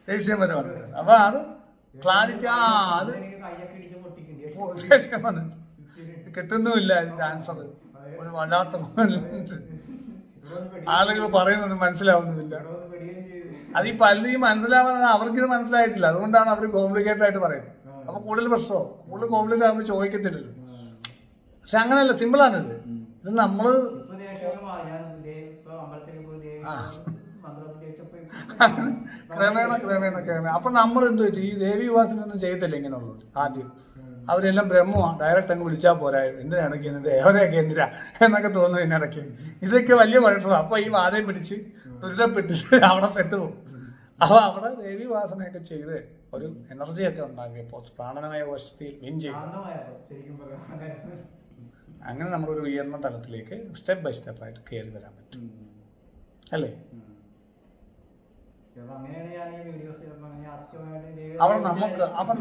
ദേഷ്യം വരെ വന്നിട്ട്. അപ്പൊ അത് ക്ലാരിറ്റി. അത് ദേഷ്യം വന്നിട്ട് കിട്ടുന്നുമില്ല ഇതിന്റെ ആൻസർ. ഒരു വല്ലാത്ത ആളുകൾ പറയുന്നത് മനസ്സിലാവുന്നുമില്ല. അത് ഈ പല്ലി മനസ്സിലാവാൻ അവർക്കിത് മനസ്സിലായിട്ടില്ല. അതുകൊണ്ടാണ് അവർ കോംപ്ലിക്കേറ്റഡ് ആയിട്ട് പറയുന്നത്. അപ്പൊ കൂടുതൽ പ്രശ്നമോ, കൂടുതൽ കോംപ്ലിക്കേറ്റ് ആകുമ്പോൾ ചോദിക്കത്തില്ലല്ലോ. പക്ഷെ അങ്ങനെയല്ല, സിമ്പിളാണിത്. ഇത് നമ്മള് ക്രമേണ അപ്പൊ നമ്മൾ എന്ത് പറ്റും, ഈ ദേവി ഉപാസനൊന്നും ചെയ്യത്തില്ല ഇങ്ങനെയുള്ളവർ. ആദ്യം അവരെല്ലാം ബ്രഹ്മമാണ്, ഡയറക്റ്റ് അങ്ങ് വിളിച്ചാൽ പോരാ, എന്തിനാണ് ദേവതയൊക്കെ എന്തിനാ എന്നൊക്കെ തോന്നുന്നു ഇതിനിടയ്ക്ക്. ഇതൊക്കെ വലിയ കുഴപ്പമാണ്. അപ്പൊ ഈ വാദം പിടിച്ച് ദുരിതപ്പെട്ടിട്ട് അവിടെ പെട്ടുപോകും. അപ്പൊ അവിടെ ദേവി ഉപാസനയൊക്കെ ചെയ്ത് ഒരു എനർജിയൊക്കെ ഉണ്ടാക്കിയപ്പോൾ പ്രാണമയ കോശത്തിൽ വിൻ ചെയ്യും. അങ്ങനെ നമ്മളൊരു ഉയർന്ന തലത്തിലേക്ക് സ്റ്റെപ്പ് ബൈ സ്റ്റെപ്പായിട്ട് കയറി വരാൻ പറ്റും, അല്ലേ? അവിടെ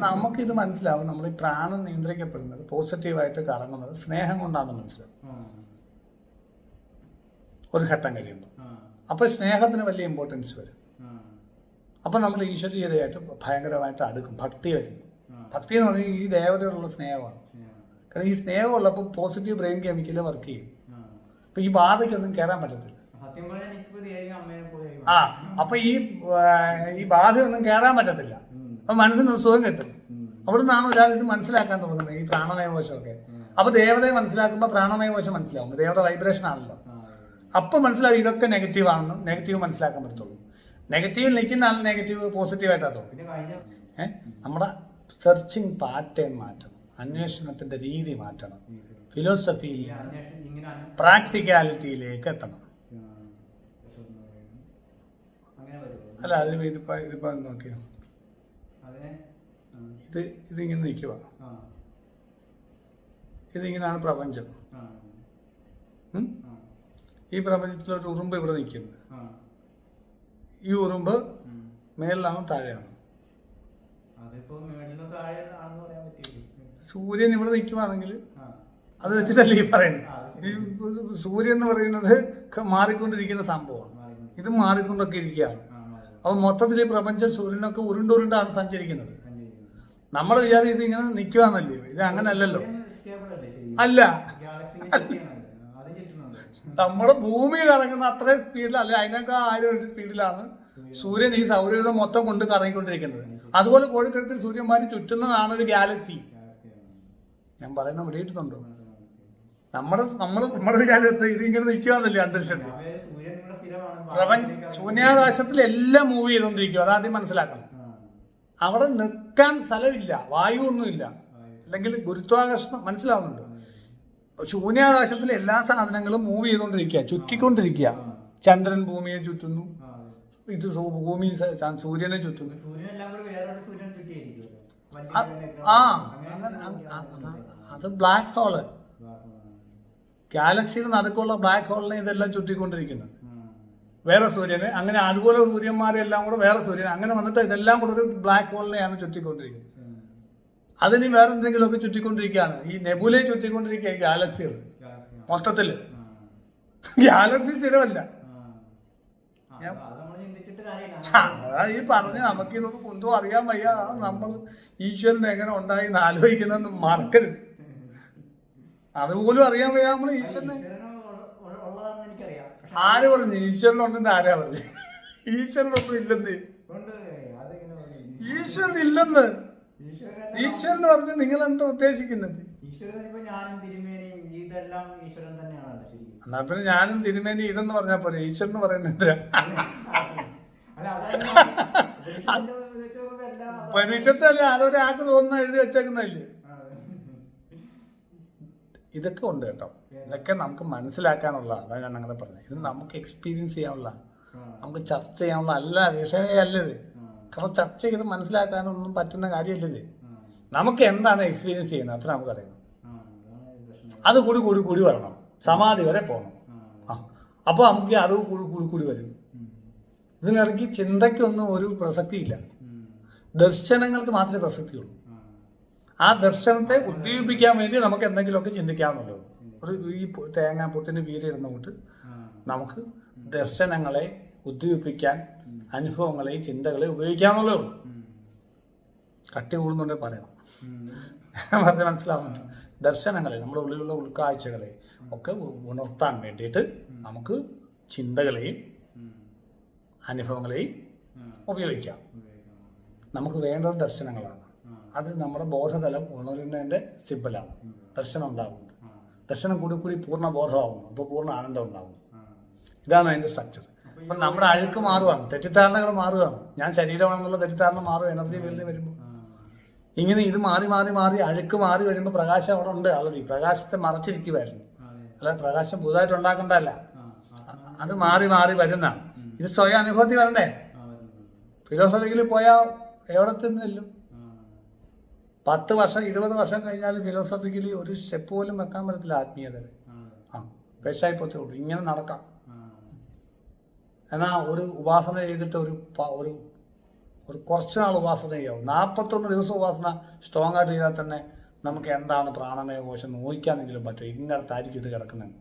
നമുക്ക് ഇത് മനസ്സിലാവും. നമ്മൾ ഈ പ്രാണൻ നിയന്ത്രിക്കപ്പെടുന്നത്, പോസിറ്റീവായിട്ട് കറങ്ങുന്നത് സ്നേഹം കൊണ്ടാണെന്ന് മനസ്സിലാവും ഒരു ഘട്ടം കഴിയുമ്പോൾ. അപ്പൊ സ്നേഹത്തിന് വലിയ ഇമ്പോർട്ടൻസ് വരും. അപ്പം നമ്മൾ ഈശ്വരീയതയായിട്ട് ഭയങ്കരമായിട്ട് അടുക്കും. ഭക്തി വരും. ഭക്തി എന്ന് പറഞ്ഞാൽ ഈ ദേവതയോടുള്ള സ്നേഹമാണ്. കാരണം ഈ സ്നേഹം ഉള്ളപ്പോൾ പോസിറ്റീവ് ബ്രെയിൻ കെമിക്കൽ വർക്ക് ചെയ്യും. അപ്പം ഈ ബാധയ്ക്കൊന്നും കയറാൻ പറ്റത്തില്ല. അപ്പൊ ഈ ബാധയൊന്നും കയറാൻ പറ്റത്തില്ല. അപ്പൊ മനസ്സിനൊരു സുഖം കിട്ടും. അവിടെ നിന്നാണ് ഒരാൾ ഇത് മനസ്സിലാക്കാൻ തുടങ്ങുന്നത്, ഈ പ്രാണമയകോശമൊക്കെ. അപ്പൊ ദേവതയെ മനസ്സിലാക്കുമ്പോൾ പ്രാണമയകോശം മനസ്സിലാവും. ദേവത വൈബ്രേഷൻ ആണല്ലോ. അപ്പൊ മനസ്സിലാവും ഇതൊക്കെ നെഗറ്റീവ് ആണെന്നും നെഗറ്റീവ് മനസ്സിലാക്കാൻ പറ്റത്തുള്ളൂ. നെഗറ്റീവിൽ നിൽക്കുന്ന ആൾ നെഗറ്റീവ് പോസിറ്റീവായിട്ടാണ് തോന്നും. നമ്മുടെ സെർച്ചിങ് പാറ്റേൺ മാറ്റണം, അന്വേഷണത്തിന്റെ രീതി മാറ്റണം, ഫിലോസഫിയിൽ പ്രാക്ടിക്കാലിറ്റിയിലേക്ക് എത്തണം. അല്ല അതിൽ ഇതിപ്പോ നോക്കിയോ, ഇതിങ്ങനെ നിൽക്കുക. ഇതിങ്ങനെയാണ് പ്രപഞ്ചം. ഈ പ്രപഞ്ചത്തിലൊരു ഉറുമ്പ് ഇവിടെ നിൽക്കുന്നത്. ഈ ഉറുമ്പ് മേളിലാണോ താഴെയാണോ? സൂര്യൻ ഇവിടെ നിൽക്കുവാണെങ്കിൽ അത് വെച്ചിട്ടല്ലേ ഈ പറയുന്നത്. ഈ സൂര്യൻ എന്ന് പറയുന്നത് മാറിക്കൊണ്ടിരിക്കുന്ന സംഭവമാണ്. ഇത് മാറിക്കൊണ്ടൊക്കെ ഇരിക്കുകയാണ്. അപ്പൊ മൊത്തത്തിൽ ഈ പ്രപഞ്ചം സൂര്യനൊക്കെ ഉരുണ്ടുരുണ്ടാണ് സഞ്ചരിക്കുന്നത്. നമ്മുടെ വിചാരം ഇത് ഇങ്ങനെ നിൽക്കുവാന്നല്ലേ? ഇത് അങ്ങനെ അല്ലല്ലോ. അല്ല, നമ്മുടെ ഭൂമി കറങ്ങുന്ന അത്രയും സ്പീഡിലല്ല, അതിനൊക്കെ 1000 സ്പീഡിലാണ് സൂര്യൻ ഈ സൗരയൂഥം മൊത്തം കൊണ്ട് കറങ്ങിക്കൊണ്ടിരിക്കുന്നത്. അതുപോലെ കോഴിക്കടത്തിൽ സൂര്യന്മാർ ചുറ്റുന്നതാണ് ഒരു ഗാലക്സി. ഞാൻ പറയുന്ന വിടിയിട്ടുണ്ടോ? നമ്മുടെ വിചാരത്ത് ഇതിങ്ങനെ നിൽക്കുവാന്നല്ലേ അന്തരീക്ഷത്തിൽ. ശൂന്യാകാശത്തിൽ എല്ലാം മൂവ് ചെയ്തോണ്ടിരിക്കും. അതാദ്യം മനസ്സിലാക്കണം. അവിടെ നിൽക്കാൻ സ്ഥലമില്ല, വായു ഒന്നുമില്ല, അല്ലെങ്കിൽ ഗുരുത്വാകർഷണം. മനസ്സിലാവുന്നുണ്ട്? ശൂന്യാകാശത്തിലെ എല്ലാ സാധനങ്ങളും മൂവ് ചെയ്തുകൊണ്ടിരിക്കുക, ചുറ്റിക്കൊണ്ടിരിക്കുക. ചന്ദ്രൻ ഭൂമിയെ ചുറ്റുന്നു, ഇത് ഭൂമി സൂര്യനെ ചുറ്റുന്നു. അത് ബ്ലാക്ക് ഹോള്, ഗാലക്സിയുടെ നടുക്കുള്ള ബ്ലാക്ക് ഹോളിനെ ഇതെല്ലാം ചുറ്റിക്കൊണ്ടിരിക്കുന്നത്. വേറെ സൂര്യന്, അങ്ങനെ അതുപോലെ സൂര്യന്മാരെല്ലാം കൂടെ വേറെ സൂര്യൻ, അങ്ങനെ വന്നിട്ട് ഇതെല്ലാം കൂടെ ഒരു ബ്ലാക്ക് ഹോളിനെയാണ് ചുറ്റിക്കൊണ്ടിരിക്കുന്നത്. അതിന് വേറെ എന്തെങ്കിലുമൊക്കെ ചുറ്റിക്കൊണ്ടിരിക്കുകയാണ്. ഈ നെബുലയെ ചുറ്റിക്കൊണ്ടിരിക്കുക ഈ ഗാലക്സികൾ മൊത്തത്തില്. ഗാലക്സി സ്ഥിരമല്ല. അതാ ഈ പറഞ്ഞ് നമുക്കിതൊന്നും ഒന്നും അറിയാൻ വയ്യ. നമ്മൾ ഈശ്വരൻ എങ്ങനെ ഉണ്ടായി എന്ന് ആലോചിക്കുന്നതെന്ന് മറക്കരുത്. അതുപോലും അറിയാൻ വയ്യ നമ്മൾ ഈശ്വരനെ. ആര് പറഞ്ഞു ഈശ്വരനുണ്ടെന്ന്? ആരാ പറഞ്ഞു ഈശ്വരനൊന്നും ഇല്ലെന്ന്? ഈശ്വരൻ ഇല്ലെന്ന്. ഈശ്വരൻ പറഞ്ഞ് നിങ്ങൾ എന്താ ഉദ്ദേശിക്കുന്നത്? എന്നാ പിന്നെ ഞാനും തിരുമേനി ഇതെന്ന് പറഞ്ഞാ പോലെ ഈശ്വരൻ പറയുന്നത് എന്തിനാ? പരീക്ഷത്തല്ലേ, അതൊരാൾക്ക് തോന്നുന്ന എഴുതി വെച്ചേക്കുന്നതല്ലേ. ഇതൊക്കെ ഉണ്ട് കേട്ടോ. ഇതൊക്കെ നമുക്ക് മനസ്സിലാക്കാനുള്ള, അതാണ് ഞാൻ അങ്ങനെ പറഞ്ഞത്. ഇത് നമുക്ക് എക്സ്പീരിയൻസ് ചെയ്യാനുള്ള, നമുക്ക് ചർച്ച ചെയ്യാനുള്ള അല്ല വിഷയമേ അല്ലത്. കാരണം ചർച്ച ചെയ്ത് മനസ്സിലാക്കാനൊന്നും പറ്റുന്ന കാര്യമല്ല ഇത്. നമുക്ക് എന്താണ് എക്സ്പീരിയൻസ് ചെയ്യുന്നത് അത്ര നമുക്കറിയണം. അത് കൂടി കൂടി കൂടി വരണം, സമാധി വരെ പോകണം. അപ്പോൾ നമുക്ക് ഈ അറിവ് കൂടി കൂടി കൂടി വരും. ഇതിനിടയ്ക്ക് ചിന്തയ്ക്കൊന്നും ഒരു പ്രസക്തിയില്ല. ദർശനങ്ങൾക്ക് മാത്രമേ പ്രസക്തിയുള്ളൂ. ആ ദർശനത്തെ ഉദ്ദീപിക്കാൻ വേണ്ടി നമുക്ക് എന്തെങ്കിലുമൊക്കെ ചിന്തിക്കാവുന്നല്ലോ. ഒരു ഈ തേങ്ങാപ്പൂത്തിന് വീരിടുന്നതുകൊണ്ട് നമുക്ക് ദർശനങ്ങളെ ഉദ്ദീപിക്കാൻ അനുഭവങ്ങളെയും ചിന്തകളെ ഉപയോഗിക്കാവുന്നല്ലോ. കട്ടി കൂടുന്നുണ്ടെങ്കിൽ പറയണം, പറഞ്ഞ് മനസ്സിലാവുന്നുണ്ട്. ദർശനങ്ങളെ, നമ്മുടെ ഉള്ളിലുള്ള ഉൾക്കാഴ്ചകളെ ഒക്കെ ഉണർത്താൻ വേണ്ടിയിട്ട് നമുക്ക് ചിന്തകളെയും അനുഭവങ്ങളെയും ഉപയോഗിക്കാം. നമുക്ക് വേണ്ടത് ദർശനങ്ങളാണ്. അത് നമ്മുടെ ബോധതലം ഉണരുന്നതിൻ്റെ സിമ്പലാണ്. ദർശനം ഉണ്ടാകുന്നത്. ദർശനം കൂടി കൂടി പൂർണ്ണ ബോധമാകുന്നു. അപ്പോൾ പൂർണ്ണ ആനന്ദം ഉണ്ടാകുന്നു. ഇതാണ് അതിൻ്റെ സ്ട്രക്ചർ. അപ്പം നമ്മുടെ അഴുക്ക് മാറുകയാണ്, തെറ്റിദ്ധാരണകൾ മാറുകയാണ്. ഞാൻ ശരീരമാണെന്നുള്ള തെറ്റിദ്ധാരണ മാറും എനർജി ഫീൽഡിൽ വരുമ്പോൾ. ഇങ്ങനെ ഇത് മാറി മാറി മാറി അഴുക്ക് മാറി വരുമ്പോൾ പ്രകാശം അവിടെ ഉണ്ട്. ആൾറെഡി പ്രകാശത്തെ മറച്ചിരിക്കുമായിരുന്നു. അല്ല, പ്രകാശം പുതുതായിട്ട് ഉണ്ടാക്കേണ്ടതല്ല, അത് മാറി മാറി വരുന്നതാണ്. ഇത് സ്വയം അനുഭവത്തിൽ വരണ്ടേ? ഫിലോസഫിക്കലി പോയാൽ എവിടെ ചെന്നില്ലും 10 വർഷം 20 വർഷം കഴിഞ്ഞാലും ഫിലോസഫിക്കലി ഒരു സ്റ്റെപ്പ് പോലും വെക്കാൻ പറ്റത്തില്ല ആത്മീയതയിൽ. വിഷായിപ്പോത്തേ ഉള്ളൂ. ഇങ്ങനെ നടക്കാം. എന്നാൽ ഒരു ഉപാസന ചെയ്തിട്ട് ഒരു കുറച്ച് നാൾ ഉപാസന ചെയ്യാവും. 41 ദിവസം ഉപാസന സ്ട്രോങ് ആയിട്ട് ചെയ്താൽ തന്നെ നമുക്ക് എന്താണ് പ്രാണമയ കോശം നോക്കാനെങ്കിലും പറ്റും. ഇങ്ങനത്തായിരിക്കും ഇത് കിടക്കുന്നത്.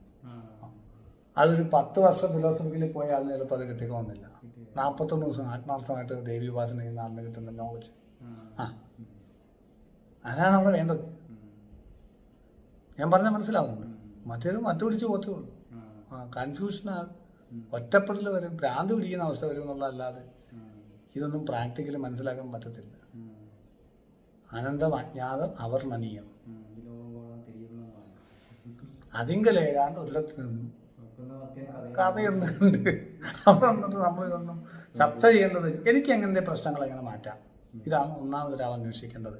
അതൊരു 10 വർഷം ഫിലോസഫിക്കൽ പോയ ആളിന് ചിലപ്പോൾ അത് കിട്ടിക്കൊള്ളുന്നില്ല. 41 ദിവസം ആത്മാർത്ഥമായിട്ട് ദേവി ഉപാസന ചെയ്യുന്ന ആളിന് കിട്ടുന്ന നോളജ്. അതാണ് അവിടെ വേണ്ടത്. ഞാൻ പറഞ്ഞാൽ മനസ്സിലാവുന്നുണ്ട്. മറ്റേത് പിടിച്ച് പോത്തേ ഉള്ളൂ. കൺഫ്യൂഷനാണ്, ഒറ്റപ്പെടൽ വരും, ഭ്രാന്ത് പിടിക്കുന്ന അവസ്ഥ വരും എന്നുള്ളതല്ലാതെ ഇതൊന്നും പ്രാക്ടിക്കലി മനസ്സിലാക്കാൻ പറ്റത്തില്ല. അനന്തം അജ്ഞാതം അവർണ്ണനീയം. അതിങ്കലേകാണ്ട് ഒരിടത്ത് നിന്നും കഥയൊന്നുണ്ട്. അവിടെ വന്നിട്ട് നമ്മളിതൊന്നും ചർച്ച ചെയ്യേണ്ടത് എനിക്ക് എങ്ങനെ പ്രശ്നങ്ങൾ എങ്ങനെ മാറ്റാം, ഇതാണ് ഒന്നാമതൊരാൾ അന്വേഷിക്കേണ്ടത്.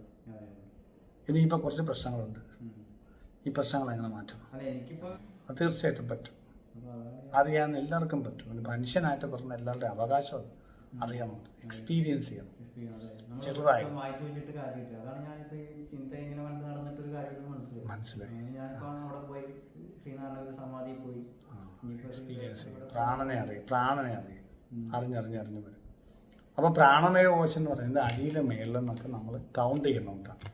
ഇനിയിപ്പോൾ കുറച്ച് പ്രശ്നങ്ങളുണ്ട്, ഈ പ്രശ്നങ്ങൾ എങ്ങനെ മാറ്റണം? അത് തീർച്ചയായിട്ടും പറ്റും, അറിയാൻ എല്ലാവർക്കും പറ്റും. മനുഷ്യനായിട്ട് പറഞ്ഞ എല്ലാവരുടെയും അവകാശമാണ് അറിയണം, എക്സ്പീരിയൻസ് ചെയ്യണം. ചെറുതായി മനസ്സിലായി എക്സ്പീരിയൻസ് ചെയ്യും. പ്രാണനെ അറിയും, അറിഞ്ഞറിഞ്ഞ് വരും. അപ്പോൾ പ്രാണമയ കോശം എന്ന് പറയുന്നത് അടിയിലെ മേളിൽ നിന്നൊക്കെ നമ്മൾ കൗണ്ട് ചെയ്യണമെന്നാണ്.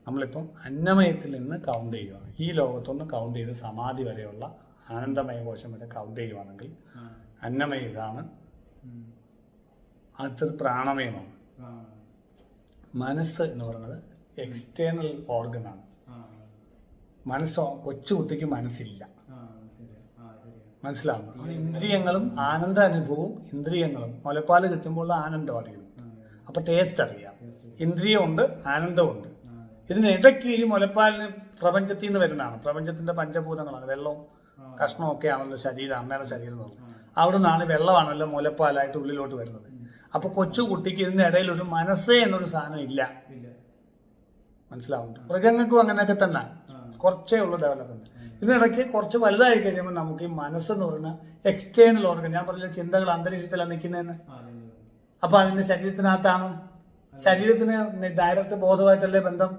നമ്മളിപ്പം അന്നമയത്തിൽ നിന്ന് കൗണ്ട് ചെയ്യുക, ഈ ലോകത്തൊന്ന് കൗണ്ട് ചെയ്ത് സമാധി വരെയുള്ള ആനന്ദമയ കോശം വരെ കൗണ്ട് ചെയ്യുവാണെങ്കിൽ അന്നമയം ഇതാണ്, അടുത്തത് പ്രാണമയമാണ്. മനസ്സ് എന്ന് പറയുന്നത് എക്സ്റ്റേണൽ ഓർഗനാണ്. മനസ്സോ കൊച്ചുകുട്ടിക്ക് മനസ്സില്ല, മനസ്സിലാവുന്നു. ഇന്ദ്രിയങ്ങളും ആനന്ദ അനുഭവവും ഇന്ദ്രിയങ്ങളും മുലപ്പാൽ കിട്ടുമ്പോൾ ആനന്ദം അറിയുന്നു, അപ്പൊ ടേസ്റ്റ് അറിയാം. ഇന്ദ്രിയമുണ്ട്, ആനന്ദമുണ്ട്. ഇതിനിടയ്ക്ക് ഈ മുലപ്പാലിന് പ്രപഞ്ചത്തിൽ നിന്ന് വരുന്നതാണ്. പ്രപഞ്ചത്തിന്റെ പഞ്ചഭൂതങ്ങളാണ്, വെള്ളവും കഷ്ണവും ഒക്കെ ആണല്ലോ ശരീരം, അമ്മയുടെ ശരീരം എന്ന് പറയുന്നത്. അവിടെ നിന്നാണ് വെള്ളമാണല്ലോ മുലപ്പാലായിട്ട് ഉള്ളിലോട്ട് വരുന്നത്. അപ്പൊ കൊച്ചുകുട്ടിക്ക് ഇതിന്റെ ഇടയിൽ ഒരു മനസ്സേ എന്നൊരു സാധനം ഇല്ല, മനസ്സിലാവുന്നുണ്ട്. മൃഗങ്ങൾക്കും അങ്ങനെയൊക്കെ തന്നെ കുറച്ചേ ഉള്ളൂ ഡെവലപ്മെന്റ്. ഇതിനിടയ്ക്ക് കുറച്ച് വലുതായി കഴിയുമ്പോൾ നമുക്ക് ഈ മനസ്സെന്ന് പറയുന്ന എക്സ്റ്റേണൽ ഓർഗൻ, ഞാൻ പറഞ്ഞ ചിന്തകൾ അന്തരീക്ഷത്തിലാണ് നിൽക്കുന്നതെന്ന്. അപ്പൊ അതിന്റെ ശരീരത്തിനകത്താണ്, ശരീരത്തിന് ഡയറക്റ്റ് ബോധമായിട്ടല്ലേ ബന്ധം.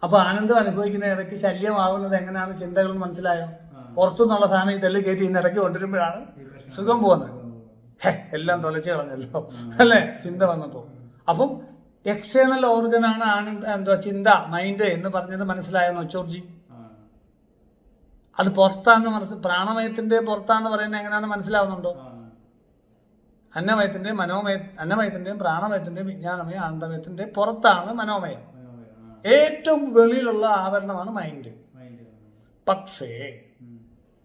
അപ്പൊ ആനന്ദം അനുഭവിക്കുന്ന ഇടയ്ക്ക് ശല്യമാവുന്നത് എങ്ങനെയാണ് ചിന്തകൾ മനസ്സിലായോ? പുറത്തുനിന്നുള്ള സാധനം ഇതെല്ലാം കയറ്റി ഇതിനിടയ്ക്ക് കൊണ്ടുവരുമ്പോഴാണ് സുഖം പോകുന്നത്. എല്ലാം തുലച്ച് കളഞ്ഞല്ലോ അല്ലേ ചിന്ത വന്നപ്പോ. അപ്പം എക്സ്റ്റേണൽ ഓർഗനാണ് എന്തുവാ ചിന്ത, മൈൻഡ് എന്ന് പറഞ്ഞത് മനസ്സിലായോ നൊച്ചോർജി? അത് പുറത്താന്ന് പ്രാണമയത്തിന്റെ പുറത്താന്ന് പറയുന്നത് എങ്ങനെയാണ് മനസ്സിലാവുന്നുണ്ടോ? അന്നമയത്തിന്റെയും പ്രാണമയത്തിന്റെയും വിജ്ഞാനമയം ആനന്ദമയത്തിന്റെ പുറത്താണ് മനോമയം. ഏറ്റവും വെളിയിലുള്ള ആവരണമാണ് മൈൻഡ്. പക്ഷേ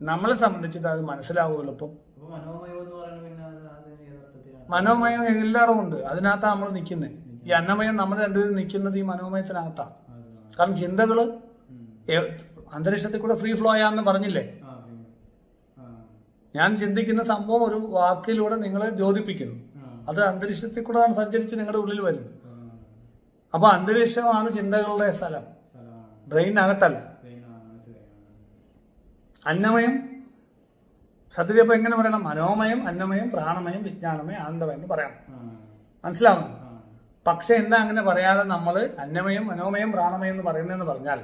നമ്മളെ സംബന്ധിച്ചിട്ട് അത് മനസ്സിലാവുമല്ലോ. ഇപ്പം മനോമയം എല്ലായിടും ഉണ്ട്, അതിനകത്താണ് നമ്മൾ നിൽക്കുന്നത്. ഈ അന്നമയം നമ്മൾ രണ്ടുപേരും നിൽക്കുന്നത് ഈ മനോമയത്തിനകത്താണ്. കാരണം ചിന്തകള് അന്തരീക്ഷത്തിൽ കൂടെ ഫ്രീ ഫ്ലോ ആയാന്ന് പറഞ്ഞില്ലേ. ഞാൻ ചിന്തിക്കുന്ന സംഭവം ഒരു വാക്കിലൂടെ നിങ്ങളെ ദ്യോതിപ്പിക്കുന്നു, അത് അന്തരീക്ഷത്തിൽ കൂടെ സഞ്ചരിച്ച് നിങ്ങളുടെ ഉള്ളിൽ വരുന്നു. അപ്പൊ അന്തരീക്ഷമാണ് ചിന്തകളുടെ സ്ഥലം, ബ്രെയിനകത്തല്ല. അന്നമയം സത്യത്തിൽ അപ്പൊ എങ്ങനെ പറയണം? മനോമയം, അന്നമയം, പ്രാണമയം, വിജ്ഞാനമയം, ആനന്ദമയം എന്ന് പറയണം, മനസ്സിലാവുന്നു. പക്ഷെ എന്താ അങ്ങനെ പറയാതെ നമ്മൾ അന്നമയം, മനോമയം, പ്രാണമയം എന്ന് പറയുന്നതെന്ന് പറഞ്ഞാൽ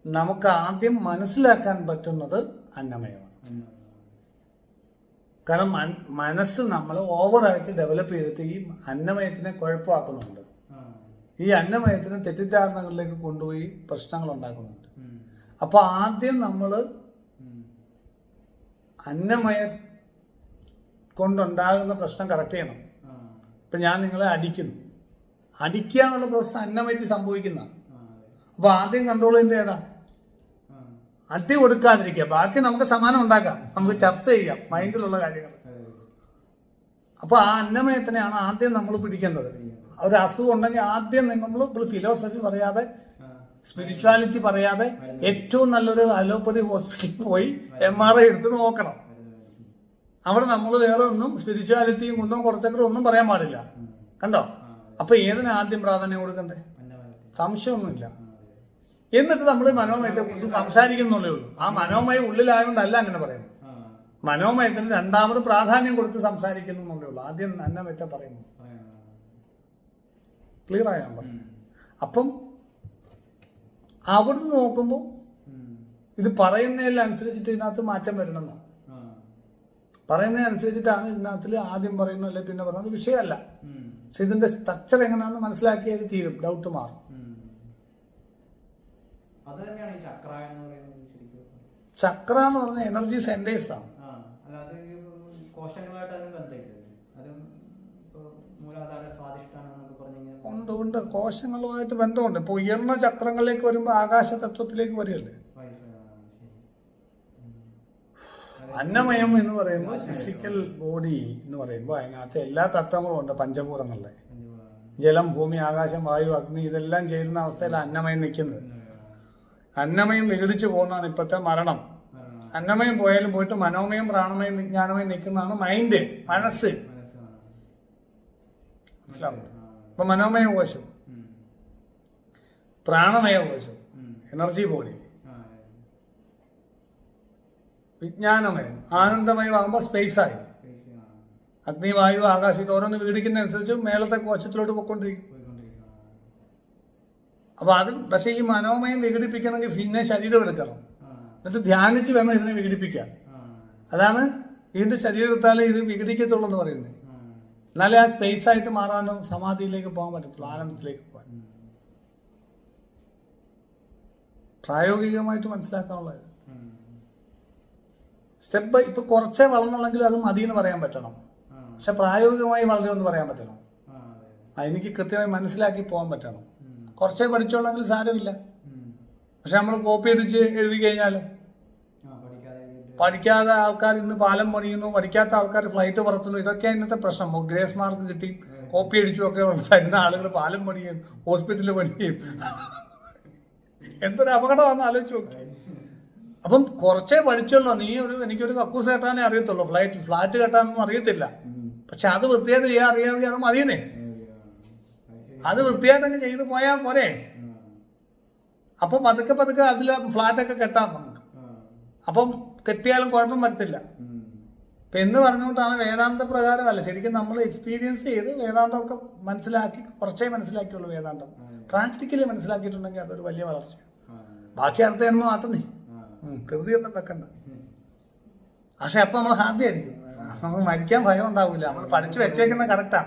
നമുക്ക് ആദ്യം മനസ്സിലാക്കാൻ പറ്റുന്നത് അന്നമയമാണ്. കാരണം മനസ്സ് നമ്മൾ ഓവറായിട്ട് ഡെവലപ്പ് ചെയ്തിട്ട് ഈ അന്നമയത്തിനെ കുഴപ്പമാക്കുന്നുണ്ട്. ഈ അന്നമയത്തിനെ തെറ്റിദ്ധാരണകളിലേക്ക് കൊണ്ടുപോയി പ്രശ്നങ്ങൾ ഉണ്ടാക്കുന്നുണ്ട്. അപ്പൊ ആദ്യം നമ്മൾ അന്നമയ കൊണ്ടുണ്ടാകുന്ന പ്രശ്നം കറക്റ്റ് ചെയ്യണം. ഇപ്പൊ ഞാൻ നിങ്ങളെ അടിക്കാനുള്ള പ്രശ്നം അന്നമയത്തിൽ സംഭവിക്കുന്ന. അപ്പൊ ആദ്യം കൺട്രോൾ ചെയ്യേണ്ടത് ഏതാ? അടി കൊടുക്കാതിരിക്കുക, ബാക്കി നമുക്ക് സമാനം ഉണ്ടാക്കാം, നമുക്ക് ചർച്ച ചെയ്യാം മൈൻഡിലുള്ള കാര്യങ്ങൾ. അപ്പൊ ആ അന്നമയത്തിനെയാണ് ആദ്യം നമ്മൾ പിടിക്കേണ്ടത്. ഒരു അസുഖം ഉണ്ടെങ്കിൽ ആദ്യം നമ്മൾ ഫിലോസഫി പറയാതെ, സ്പിരിച്വാലിറ്റി പറയാതെ ഏറ്റവും നല്ലൊരു അലോപ്പതി ഹോസ്പിറ്റലിൽ പോയി MRI എടുത്ത് നോക്കണം. അവിടെ നമ്മൾ വേറെ ഒന്നും സ്പിരിച്വാലിറ്റിയും ഒന്നും കുറച്ചൊക്കെ ഒന്നും പറയാൻ പാടില്ല. കണ്ടോ? അപ്പൊ ഏതിന് ആദ്യം പ്രാധാന്യം കൊടുക്കണ്ടേ? സംശയമൊന്നുമില്ല. എന്നിട്ട് നമ്മൾ മനോമയത്തെ കുറിച്ച് സംസാരിക്കുന്നുള്ളേ ഉള്ളൂ. ആ മനോമയം ഉള്ളിലായതുകൊണ്ടല്ല അങ്ങനെ പറയുന്നത്. മനോമയത്തിന് രണ്ടാമത് പ്രാധാന്യം കൊടുത്ത് സംസാരിക്കുന്നു എന്നുള്ളേ ഉള്ളൂ. ആദ്യം അന്നമയത്തെ പറയുന്നു. ക്ലിയർ ആയ നമ്പർ. അപ്പം അവിടുന്ന് നോക്കുമ്പോൾ ഇത് പറയുന്നതിനനുസരിച്ചിട്ട് ഇതിനകത്ത് മാറ്റം വരണമെന്നാണ്. പറയുന്നതിനനുസരിച്ചിട്ടാണ് ഇതിനകത്തിൽ ആദ്യം പറയുന്നത് അല്ലെ പിന്നെ പറയുന്നത് വിഷയമല്ല. പക്ഷെ ഇതിന്റെ സ്ട്രക്ചർ എങ്ങനെയാണെന്ന് മനസ്സിലാക്കിയത് തീരും, ഡൗട്ട് മാറും. അത് തന്നെയാണ് ഈ ചക്ര എന്ന് പറയുന്നത്. ചക്ര എന്ന് പറഞ്ഞ എനർജി സെന്റേഴ്സ് ആണ്. അല്ലാതെ കോശങ്ങളുമായിട്ട് അതിന് ബന്ധമില്ല. അതും ഇപ്പോൾ മൂലാധാര സ്വാധിഷ്ഠാനം എന്നൊക്കെ പറഞ്ഞു ഉണ്ട് കോശങ്ങളുമായിട്ട് ബന്ധമുണ്ട്. ഇപ്പൊ ഉയർന്ന ചക്രങ്ങളിലേക്ക് വരുമ്പോൾ ആകാശ തത്വത്തിലേക്ക് വരികയല്ലേ. അന്നമയം എന്ന് പറയുമ്പോൾ ഫിസിക്കൽ ബോഡി എന്ന് പറയുമ്പോൾ അതിനകത്ത് എല്ലാ തത്വങ്ങളും ഉണ്ട്. പഞ്ചഭൂതങ്ങളിലെ ജലം, ഭൂമി, ആകാശം, വായു, അഗ്നി ഇതെല്ലാം ചേരുന്ന അവസ്ഥയിൽ അന്നമയം നിൽക്കുന്നത്. അന്നമയം വിഘടിച്ചു പോകുന്നതാണ് ഇപ്പോഴത്തെ മരണം. അന്നമയം പോയാലും പോയിട്ട് മനോമയം, പ്രാണമയം, വിജ്ഞാനമയം നിൽക്കുന്നതാണ് മൈൻഡ്, മനസ്സ്. മനസ്സിലാവുന്നു? ഇപ്പൊ മനോമയ കോശം, പ്രാണമയ കോശം, എനർജി ബോഡി, വിജ്ഞാനമയം, ആനന്ദമയമാകുമ്പോൾ സ്പേസായി. അഗ്നി, വായു, ആകാശം ഇത് ഓരോന്ന് വിഘടിക്കുന്നതനുസരിച്ച് മേളത്തെ കോശത്തിലോട്ട് പോയിക്കൊണ്ടിരിക്കും. അപ്പൊ അത് പക്ഷെ ഈ മനോമയം വിഘടിപ്പിക്കണമെങ്കിൽ പിന്നെ ശരീരം എടുക്കണം. എന്നിട്ട് ധ്യാനിച്ച് വേണം ഇതിനെ വിഘടിപ്പിക്കാൻ. അതാണ് വീണ്ടും ശരീരം എടുത്താലേ ഇത് വിഘടിക്കത്തുള്ളൂ എന്ന് പറയുന്നത്. എന്നാലേ ആ സ്പേസ് ആയിട്ട് മാറാനും സമാധിയിലേക്ക് പോകാൻ പറ്റത്തുള്ളൂ, ആനന്ദത്തിലേക്ക് പോകാൻ. പ്രായോഗികമായിട്ട് മനസ്സിലാക്കാനുള്ളത് സ്റ്റെപ്പ് ഇപ്പൊ കുറച്ചേ വളർന്നുള്ളെങ്കിലും അത് മതി എന്ന് പറയാൻ പറ്റണം. പക്ഷെ പ്രായോഗികമായി വളരുമെന്ന് പറയാൻ പറ്റണം. എനിക്ക് കൃത്യമായി മനസ്സിലാക്കി പോകാൻ പറ്റണം. കുറച്ചേ പഠിച്ചോളെങ്കിൽ സാരമില്ല. പക്ഷെ നമ്മൾ കോപ്പി അടിച്ച് എഴുതി കഴിഞ്ഞാലോ, പഠിക്കാതെ ആൾക്കാർ ഇന്ന് പാലം പണിയുന്നു, പഠിക്കാത്ത ആൾക്കാർ ഫ്ലൈറ്റ് പറത്തുന്നു. ഇതൊക്കെ ഇന്നത്തെ പ്രശ്നം. ഗ്രേസ് മാർക്ക് കിട്ടി കോപ്പി അടിച്ചും ഒക്കെ വരുന്ന ആളുകൾ പാലം പണിയും ഹോസ്പിറ്റലിൽ പണിയും. എന്തൊരു അപകടമാണെന്ന് ആലോചിച്ച് നോക്കി. അപ്പം കുറച്ചേ പഠിച്ചുള്ളൂ. എനിക്കൊരു കക്കൂസ് കെട്ടാനേ അറിയത്തുള്ളൂ, ഫ്ലാറ്റ് കെട്ടാനൊന്നും അറിയത്തില്ല. പക്ഷെ അത് വൃത്തിയായിട്ട് ചെയ്യാൻ അറിയാമെങ്കിൽ അത് മതിയെന്നേ. അത് വൃത്തിയായിട്ടൊക്കെ ചെയ്ത് പോയാൽ പോരെ. അപ്പം പതുക്കെ അതിൽ ഫ്ലാറ്റൊക്കെ കെട്ടാം നമുക്ക്. അപ്പം കെട്ടിയാലും കുഴപ്പം വരത്തില്ല. ഇപ്പം എന്ന് പറഞ്ഞുകൊണ്ടാണ് വേദാന്ത പ്രകാരമല്ല, ശരിക്കും നമ്മൾ എക്സ്പീരിയൻസ് ചെയ്ത് വേദാന്തമൊക്കെ മനസ്സിലാക്കി, കുറച്ചേ മനസ്സിലാക്കിയുള്ളൂ വേദാന്തം. പ്രാക്ടിക്കലി മനസ്സിലാക്കിയിട്ടുണ്ടെങ്കിൽ അതൊരു വലിയ വളർച്ച. ബാക്കി അടുത്ത ജന്മം മാറ്റുന്നേ, കൃതിയൊന്നും വെക്കണ്ട. പക്ഷെ അപ്പം നമ്മൾ ഹാപ്പി ആയിരിക്കും, നമ്മൾ മരിക്കാൻ ഭയം ഉണ്ടാവില്ല. നമ്മൾ പഠിച്ചു വെച്ചേക്കുന്ന കറക്റ്റാ.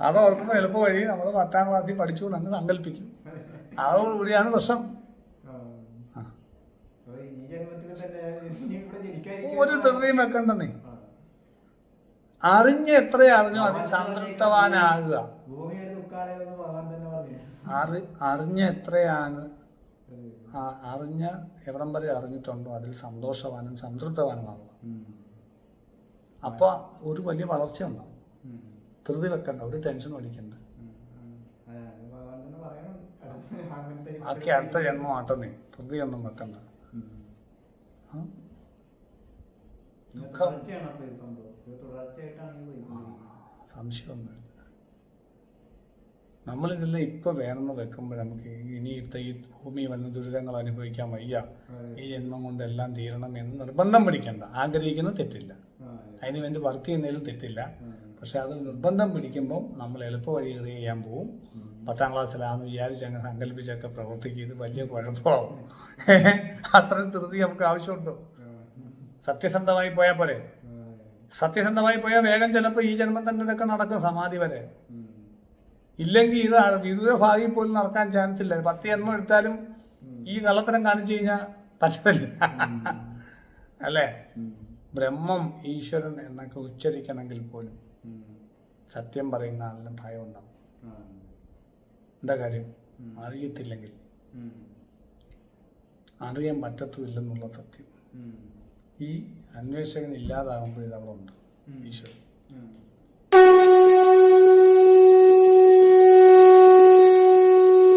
അത് ഓർക്കുമ്പോൾ എളുപ്പം വഴി നമ്മൾ 10ാം ക്ലാസ്സിൽ പഠിച്ചു അങ്ങ് സങ്കല്പിക്കും. അതോടുകൂടിയാണ് പ്രശ്നം. ഒരു ധൃതിയും വെക്കണ്ടെന്നേ. അറിഞ്ഞ് എത്ര അറിഞ്ഞോ അതിൽ സംതൃപ്തവാനാകുക. അറിഞ്ഞ എത്രയാണ് അറിഞ്ഞ എവിടം വരെ അറിഞ്ഞിട്ടുണ്ടോ അതിൽ സന്തോഷവാനും സംതൃപ്തവാനുമാകുക. അപ്പൊ ഒരു വലിയ വളർച്ച ഉണ്ടാവും. ധൃതി വെക്കണ്ട, ഒരു ടെൻഷൻ അടിക്കണ്ട. ബാക്കി അടുത്ത ജന്മം ആട്ടന്നേ, ധൃതിയൊന്നും വെക്കണ്ട. സംശയമൊന്നുമില്ല. നമ്മളിതെല്ലാം ഇപ്പൊ വേണമെന്ന് വെക്കുമ്പോൾ നമുക്ക് ഇനിയിപ്പത്തെ ഈ ഭൂമി വന്ന ദുരിതങ്ങൾ അനുഭവിക്കാൻ വയ്യ, ഈ ജന്മം കൊണ്ട് എല്ലാം തീരണം എന്ന് നിർബന്ധം പിടിക്കണ്ട. ആഗ്രഹിക്കുന്നത് തെറ്റില്ല, അതിന് വേണ്ടി വർക്ക് ചെയ്യുന്നതിലും തെറ്റില്ല. പക്ഷെ അത് നിർബന്ധം പിടിക്കുമ്പോൾ നമ്മൾ എളുപ്പ വഴി ചെയ്യാൻ പോവും. 10ാം ക്ലാസ്സിലാണെന്ന് വിചാരിച്ചങ്ങ് സങ്കല്പിച്ചൊക്കെ പ്രവർത്തിക്കുക, ഇത് വലിയ കുഴപ്പമാവും. അത്രയും ധൃതി നമുക്ക് ആവശ്യമുണ്ടോ? സത്യസന്ധമായി പോയാൽ പോരെ. സത്യസന്ധമായി പോയാൽ വേഗം ചിലപ്പോൾ ഈ ജന്മം തന്നെ ഇതൊക്കെ നടക്കും, സമാധി വരെ. ഇല്ലെങ്കിൽ ഇതാണ് വിദൂര ഭാവിയിൽ പോലും നടക്കാൻ ചാൻസ് ഇല്ല. 10 ജന്മം എടുത്താലും ഈ കള്ളത്തരം കാണിച്ചു കഴിഞ്ഞാൽ പറ്റില്ല, അല്ലേ? ബ്രഹ്മം, ഈശ്വരൻ എന്നൊക്കെ ഉച്ചരിക്കണമെങ്കിൽ പോലും സത്യം പറയുന്ന ആളിന് ഭയം ഉണ്ടാവും. എന്താ കാര്യം? അറിയത്തില്ലെങ്കിൽ അറിയാൻ പറ്റത്തുമില്ലെന്നുള്ള സത്യം. ഈ അന്വേഷകൻ ഇല്ലാതാകുമ്പോൾ ഇതവിടെ ഉണ്ട് ഈശ്വരൻ.